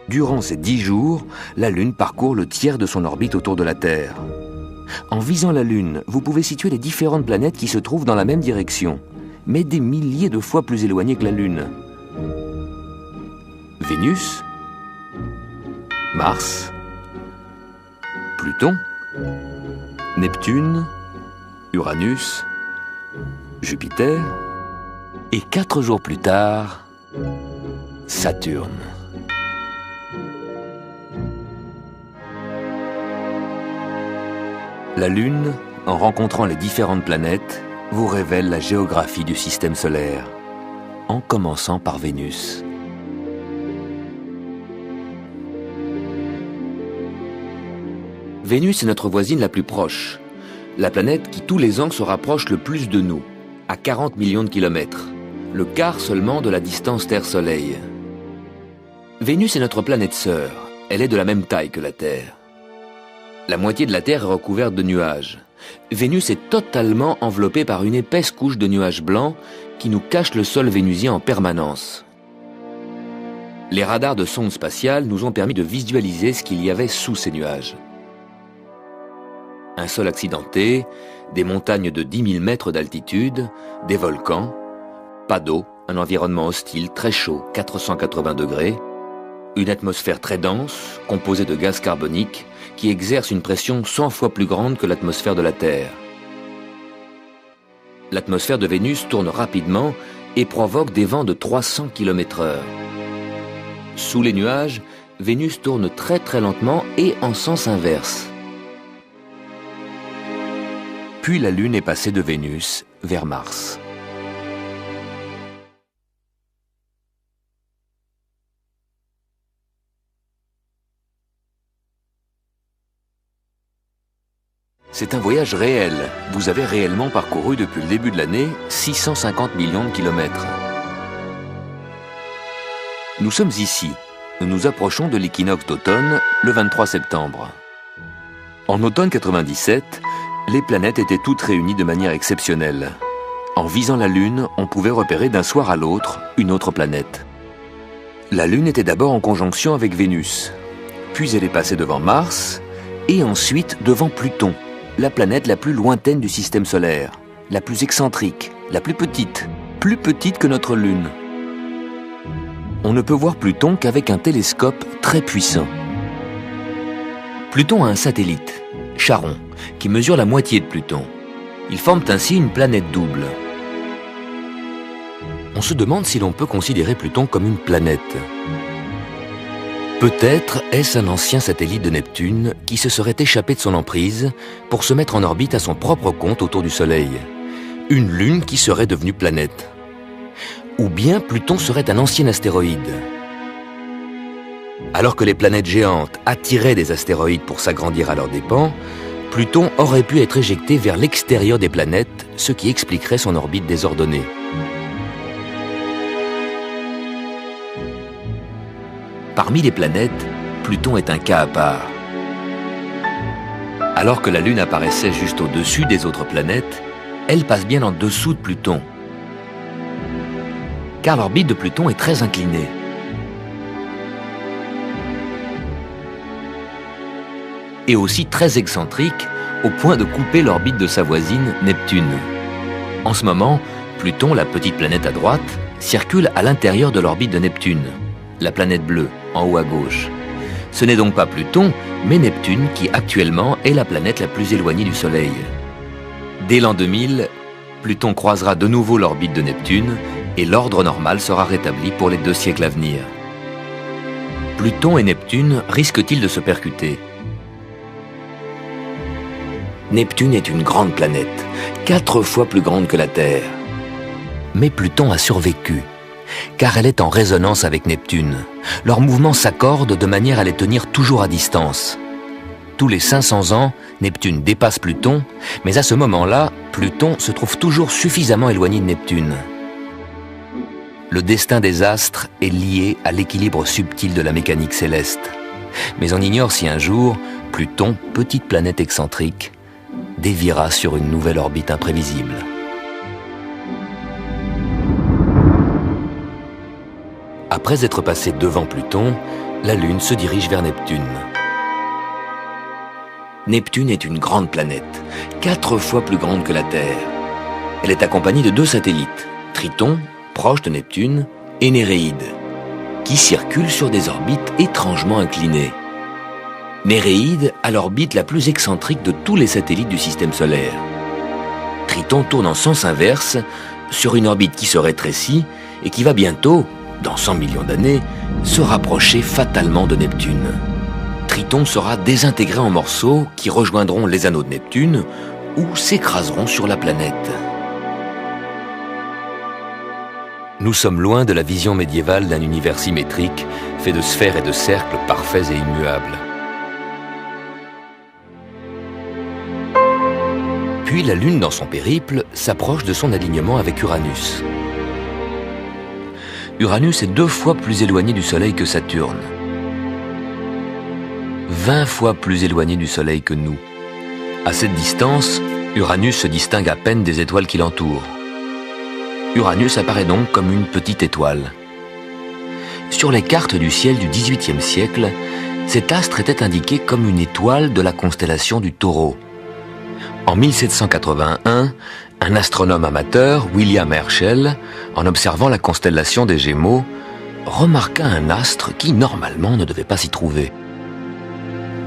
Durant ces 10 jours, la Lune parcourt le tiers de son orbite autour de la Terre. En visant la Lune, vous pouvez situer les différentes planètes qui se trouvent dans la même direction, mais des milliers de fois plus éloignées que la Lune. Vénus, Mars, Pluton, Neptune, Uranus, Jupiter, et 4 jours plus tard, Saturne. La Lune, en rencontrant les différentes planètes, vous révèle la géographie du système solaire, en commençant par Vénus. Vénus est notre voisine la plus proche, la planète qui tous les ans se rapproche le plus de nous, à 40 millions de kilomètres, le quart seulement de la distance Terre-Soleil. Vénus est notre planète sœur, elle est de la même taille que la Terre. La moitié de la Terre est recouverte de nuages. Vénus est totalement enveloppée par une épaisse couche de nuages blancs qui nous cache le sol vénusien en permanence. Les radars de sondes spatiales nous ont permis de visualiser ce qu'il y avait sous ces nuages. Un sol accidenté, des montagnes de 10 000 mètres d'altitude, des volcans, pas d'eau, un environnement hostile très chaud, 480 degrés, une atmosphère très dense, composée de gaz carbonique, qui exerce une pression 100 fois plus grande que l'atmosphère de la Terre. L'atmosphère de Vénus tourne rapidement et provoque des vents de 300 km/h. Sous les nuages, Vénus tourne très très lentement et en sens inverse. Puis la Lune est passée de Vénus vers Mars. C'est un voyage réel. Vous avez réellement parcouru depuis le début de l'année 650 millions de kilomètres. Nous sommes ici. Nous nous approchons de l'équinoxe d'automne, le 23 septembre. En automne 97, les planètes étaient toutes réunies de manière exceptionnelle. En visant la Lune, on pouvait repérer d'un soir à l'autre une autre planète. La Lune était d'abord en conjonction avec Vénus, puis elle est passée devant Mars, et ensuite devant Pluton, la planète la plus lointaine du système solaire, la plus excentrique, la plus petite que notre Lune. On ne peut voir Pluton qu'avec un télescope très puissant. Pluton a un satellite, Charon, qui mesure la moitié de Pluton. Ils forment ainsi une planète double. On se demande si l'on peut considérer Pluton comme une planète. Peut-être est-ce un ancien satellite de Neptune qui se serait échappé de son emprise pour se mettre en orbite à son propre compte autour du Soleil. Une lune qui serait devenue planète. Ou bien Pluton serait un ancien astéroïde. Alors que les planètes géantes attiraient des astéroïdes pour s'agrandir à leurs dépens, Pluton aurait pu être éjecté vers l'extérieur des planètes, ce qui expliquerait son orbite désordonnée. Parmi les planètes, Pluton est un cas à part. Alors que la Lune apparaissait juste au-dessus des autres planètes, elle passe bien en dessous de Pluton. Car l'orbite de Pluton est très inclinée. Et aussi très excentrique, au point de couper l'orbite de sa voisine Neptune. En ce moment, Pluton, la petite planète à droite, circule à l'intérieur de l'orbite de Neptune, la planète bleue, en haut à gauche. Ce n'est donc pas Pluton, mais Neptune qui actuellement est la planète la plus éloignée du Soleil. Dès l'an 2000, Pluton croisera de nouveau l'orbite de Neptune et l'ordre normal sera rétabli pour les 2 siècles à venir. Pluton et Neptune risquent-ils de se percuter ? Neptune est une grande planète, 4 fois plus grande que la Terre. Mais Pluton a survécu, car elle est en résonance avec Neptune. Leurs mouvements s'accordent de manière à les tenir toujours à distance. Tous les 500 ans, Neptune dépasse Pluton, mais à ce moment-là, Pluton se trouve toujours suffisamment éloigné de Neptune. Le destin des astres est lié à l'équilibre subtil de la mécanique céleste. Mais on ignore si un jour, Pluton, petite planète excentrique, déviera sur une nouvelle orbite imprévisible. Après être passé devant Pluton, la Lune se dirige vers Neptune. Neptune est une grande planète, 4 fois plus grande que la Terre. Elle est accompagnée de 2 satellites, Triton, proche de Neptune, et Néréide, qui circulent sur des orbites étrangement inclinées. Néréide a l'orbite la plus excentrique de tous les satellites du système solaire. Triton tourne en sens inverse sur une orbite qui se rétrécit et qui va bientôt, dans 100 millions d'années, se rapprocher fatalement de Neptune. Triton sera désintégré en morceaux qui rejoindront les anneaux de Neptune ou s'écraseront sur la planète. Nous sommes loin de la vision médiévale d'un univers symétrique, fait de sphères et de cercles parfaits et immuables. Puis la Lune, dans son périple, s'approche de son alignement avec Uranus. Uranus est 2 fois plus éloigné du Soleil que Saturne. 20 fois plus éloigné du Soleil que nous. À cette distance, Uranus se distingue à peine des étoiles qui l'entourent. Uranus apparaît donc comme une petite étoile. Sur les cartes du ciel du XVIIIe siècle, cet astre était indiqué comme une étoile de la constellation du Taureau. En 1781, un astronome amateur, William Herschel, en observant la constellation des Gémeaux, remarqua un astre qui normalement ne devait pas s'y trouver.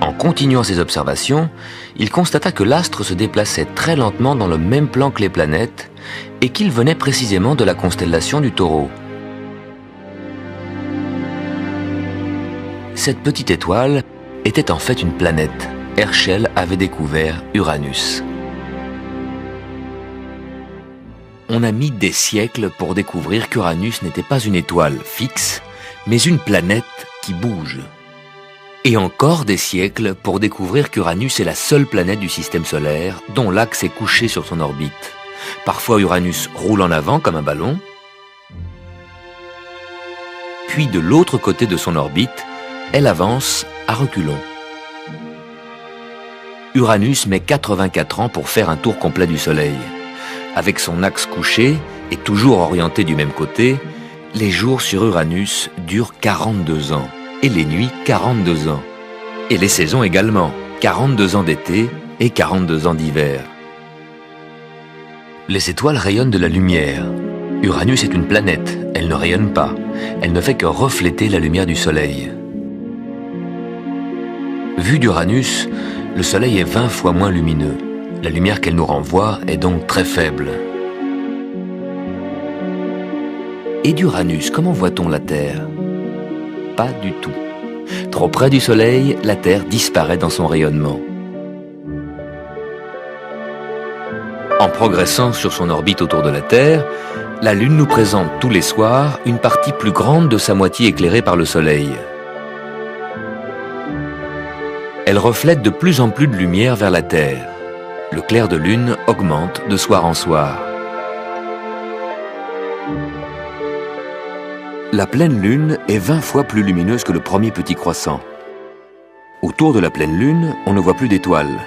En continuant ses observations, il constata que l'astre se déplaçait très lentement dans le même plan que les planètes et qu'il venait précisément de la constellation du Taureau. Cette petite étoile était en fait une planète. Herschel avait découvert Uranus. On a mis des siècles pour découvrir qu'Uranus n'était pas une étoile fixe, mais une planète qui bouge. Et encore des siècles pour découvrir qu'Uranus est la seule planète du système solaire dont l'axe est couché sur son orbite. Parfois Uranus roule en avant comme un ballon, puis de l'autre côté de son orbite, elle avance à reculons. Uranus met 84 ans pour faire un tour complet du Soleil. Avec son axe couché et toujours orienté du même côté, les jours sur Uranus durent 42 ans et les nuits 42 ans. Et les saisons également, 42 ans d'été et 42 ans d'hiver. Les étoiles rayonnent de la lumière. Uranus est une planète, elle ne rayonne pas, elle ne fait que refléter la lumière du Soleil. Vu d'Uranus, le Soleil est 20 fois moins lumineux. La lumière qu'elle nous renvoie est donc très faible. Et d'Uranus, comment voit-on la Terre? Pas du tout. Trop près du Soleil, la Terre disparaît dans son rayonnement. En progressant sur son orbite autour de la Terre, la Lune nous présente tous les soirs une partie plus grande de sa moitié éclairée par le Soleil. Elle reflète de plus en plus de lumière vers la Terre. Le clair de lune augmente de soir en soir. La pleine lune est 20 fois plus lumineuse que le premier petit croissant. Autour de la pleine lune, on ne voit plus d'étoiles.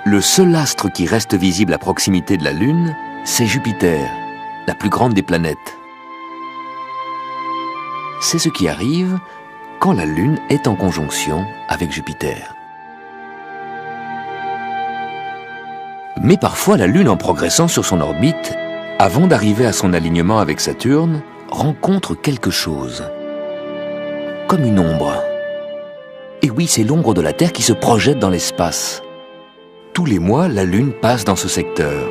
Le seul astre qui reste visible à proximité de la Lune, c'est Jupiter, la plus grande des planètes. C'est ce qui arrive quand la Lune est en conjonction avec Jupiter. Mais parfois la Lune, en progressant sur son orbite, avant d'arriver à son alignement avec Saturne, rencontre quelque chose. Comme une ombre. Et oui, c'est l'ombre de la Terre qui se projette dans l'espace. Tous les mois, la Lune passe dans ce secteur.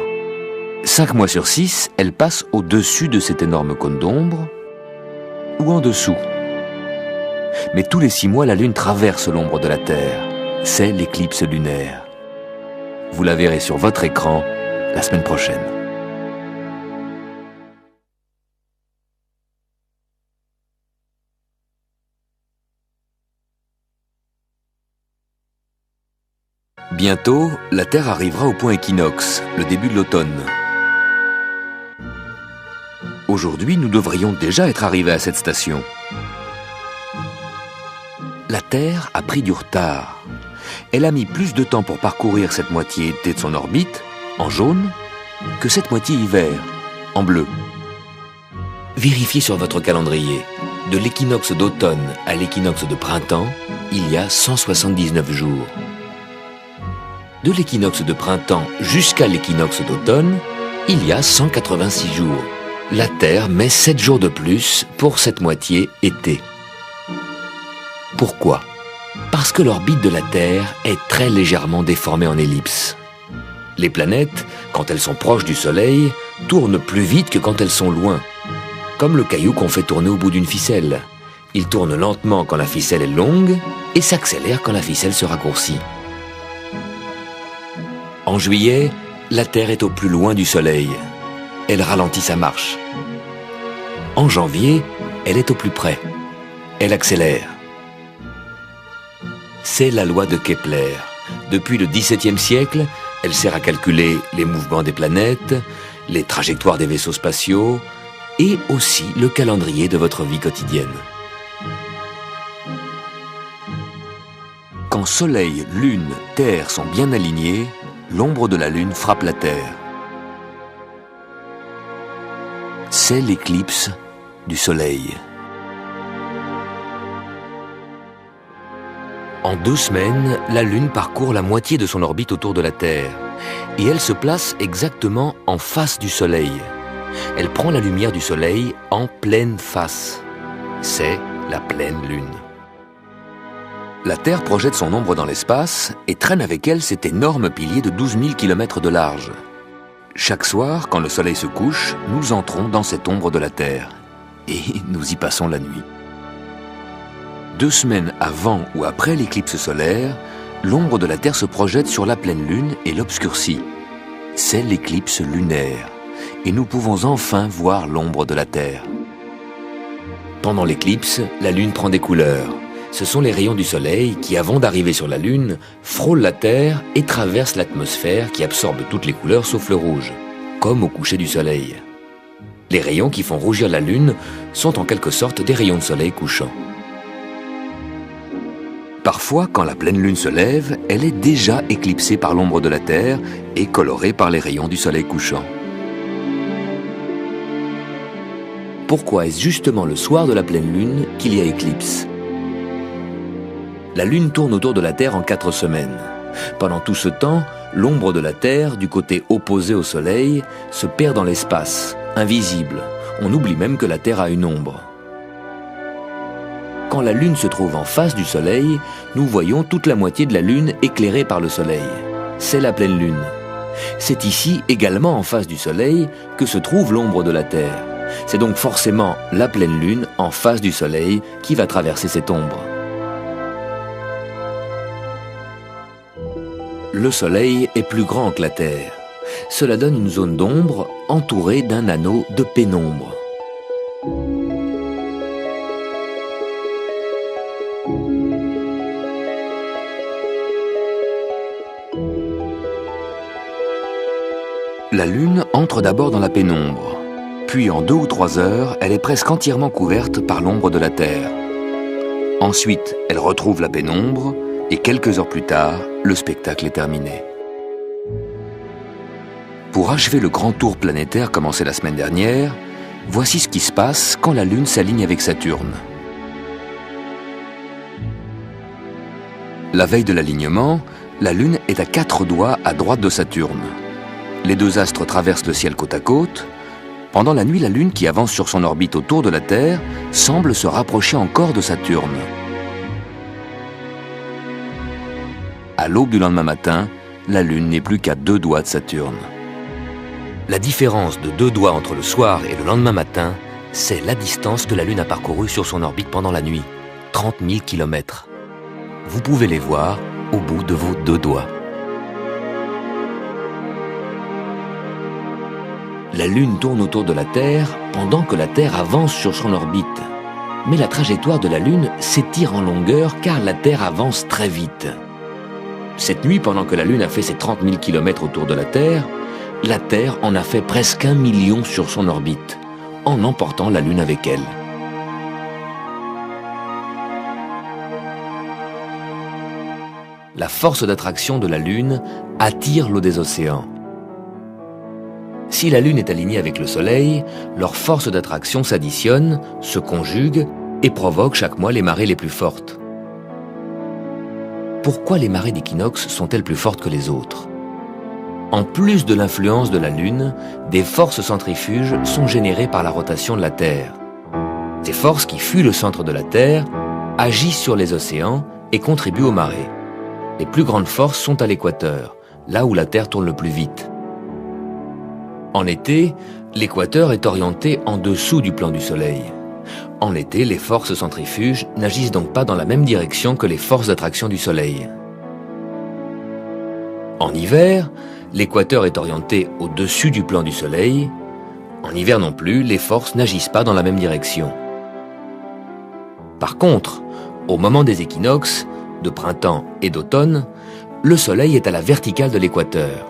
5 mois sur 6, elle passe au-dessus de cet énorme cône d'ombre, ou en dessous. Mais tous les 6 mois, la Lune traverse l'ombre de la Terre. C'est l'éclipse lunaire. Vous la verrez sur votre écran la semaine prochaine. Bientôt, la Terre arrivera au point équinoxe, le début de l'automne. Aujourd'hui, nous devrions déjà être arrivés à cette station. La Terre a pris du retard. Elle a mis plus de temps pour parcourir cette moitié été de son orbite, en jaune, que cette moitié hiver, en bleu. Vérifiez sur votre calendrier. De l'équinoxe d'automne à l'équinoxe de printemps, il y a 179 jours. De l'équinoxe de printemps jusqu'à l'équinoxe d'automne, il y a 186 jours. La Terre met 7 jours de plus pour cette moitié été. Pourquoi? Parce que l'orbite de la Terre est très légèrement déformée en ellipse. Les planètes, quand elles sont proches du Soleil, tournent plus vite que quand elles sont loin. Comme le caillou qu'on fait tourner au bout d'une ficelle. Il tourne lentement quand la ficelle est longue et s'accélère quand la ficelle se raccourcit. En juillet, la Terre est au plus loin du Soleil. Elle ralentit sa marche. En janvier, elle est au plus près. Elle accélère. C'est la loi de Kepler. Depuis le XVIIe siècle, elle sert à calculer les mouvements des planètes, les trajectoires des vaisseaux spatiaux et aussi le calendrier de votre vie quotidienne. Quand Soleil, Lune, Terre sont bien alignés, l'ombre de la Lune frappe la Terre. C'est l'éclipse du Soleil. En 2 semaines, la Lune parcourt la moitié de son orbite autour de la Terre et elle se place exactement en face du Soleil. Elle prend la lumière du Soleil en pleine face. C'est la pleine Lune. La Terre projette son ombre dans l'espace et traîne avec elle cet énorme pilier de 12 000 km de large. Chaque soir, quand le Soleil se couche, nous entrons dans cette ombre de la Terre et nous y passons la nuit. 2 semaines avant ou après l'éclipse solaire, l'ombre de la Terre se projette sur la pleine Lune et l'obscurcit. C'est l'éclipse lunaire et nous pouvons enfin voir l'ombre de la Terre. Pendant l'éclipse, la Lune prend des couleurs. Ce sont les rayons du Soleil qui, avant d'arriver sur la Lune, frôlent la Terre et traversent l'atmosphère qui absorbe toutes les couleurs sauf le rouge, comme au coucher du Soleil. Les rayons qui font rougir la Lune sont en quelque sorte des rayons de soleil couchant. Parfois, quand la pleine Lune se lève, elle est déjà éclipsée par l'ombre de la Terre et colorée par les rayons du soleil couchant. Pourquoi est-ce justement le soir de la pleine Lune qu'il y a éclipse? La Lune tourne autour de la Terre en 4 semaines. Pendant tout ce temps, l'ombre de la Terre, du côté opposé au Soleil, se perd dans l'espace, invisible. On oublie même que la Terre a une ombre. Quand la Lune se trouve en face du Soleil, nous voyons toute la moitié de la Lune éclairée par le Soleil. C'est la pleine Lune. C'est ici, également en face du Soleil, que se trouve l'ombre de la Terre. C'est donc forcément la pleine Lune en face du Soleil qui va traverser cette ombre. Le Soleil est plus grand que la Terre. Cela donne une zone d'ombre entourée d'un anneau de pénombre. La Lune entre d'abord dans la pénombre. Puis en 2 ou 3 heures, elle est presque entièrement couverte par l'ombre de la Terre. Ensuite, elle retrouve la pénombre et quelques heures plus tard, le spectacle est terminé. Pour achever le grand tour planétaire commencé la semaine dernière, voici ce qui se passe quand la Lune s'aligne avec Saturne. La veille de l'alignement, la Lune est à 4 doigts à droite de Saturne. Les 2 astres traversent le ciel côte à côte. Pendant la nuit, la Lune, qui avance sur son orbite autour de la Terre, semble se rapprocher encore de Saturne. À l'aube du lendemain matin, la Lune n'est plus qu'à 2 doigts de Saturne. La différence de 2 doigts entre le soir et le lendemain matin, c'est la distance que la Lune a parcourue sur son orbite pendant la nuit, 30 000 km. Vous pouvez les voir au bout de vos 2 doigts. La Lune tourne autour de la Terre pendant que la Terre avance sur son orbite. Mais la trajectoire de la Lune s'étire en longueur car la Terre avance très vite. Cette nuit, pendant que la Lune a fait ses 30 000 km autour de la Terre en a fait presque 1 million sur son orbite, en emportant la Lune avec elle. La force d'attraction de la Lune attire l'eau des océans. Si la Lune est alignée avec le Soleil, leurs forces d'attraction s'additionnent, se conjuguent et provoquent chaque mois les marées les plus fortes. Pourquoi les marées d'équinoxe sont-elles plus fortes que les autres? En plus de l'influence de la Lune, des forces centrifuges sont générées par la rotation de la Terre. Ces forces qui fuient le centre de la Terre agissent sur les océans et contribuent aux marées. Les plus grandes forces sont à l'équateur, là où la Terre tourne le plus vite. En été, l'équateur est orienté en dessous du plan du Soleil. En été, les forces centrifuges n'agissent donc pas dans la même direction que les forces d'attraction du Soleil. En hiver, l'équateur est orienté au-dessus du plan du Soleil. En hiver non plus, les forces n'agissent pas dans la même direction. Par contre, au moment des équinoxes, de printemps et d'automne, le Soleil est à la verticale de l'équateur.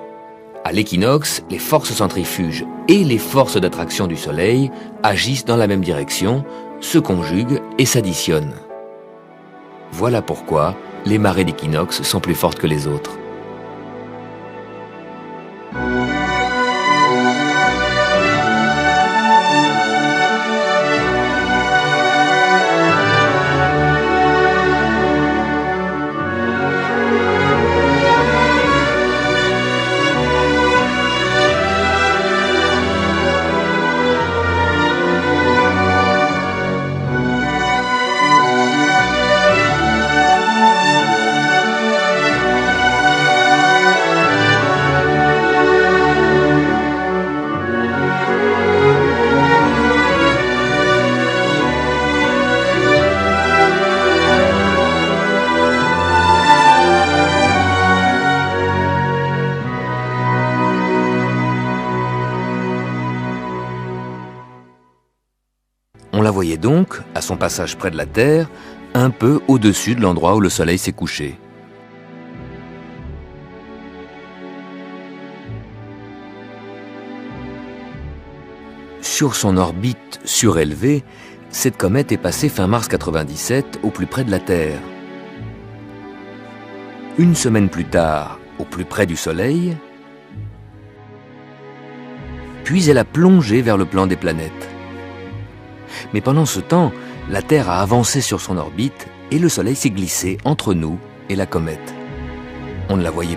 À l'équinoxe, les forces centrifuges et les forces d'attraction du Soleil agissent dans la même direction, se conjuguent et s'additionnent. Voilà pourquoi les marées d'équinoxe sont plus fortes que les autres. On la voyait donc, à son passage près de la Terre, un peu au-dessus de l'endroit où le Soleil s'est couché. Sur son orbite surélevée, cette comète est passée fin mars 97 au plus près de la Terre. Une semaine plus tard, au plus près du Soleil, puis elle a plongé vers le plan des planètes. Mais pendant ce temps, la Terre a avancé sur son orbite et le Soleil s'est glissé entre nous et la comète. On ne la voyait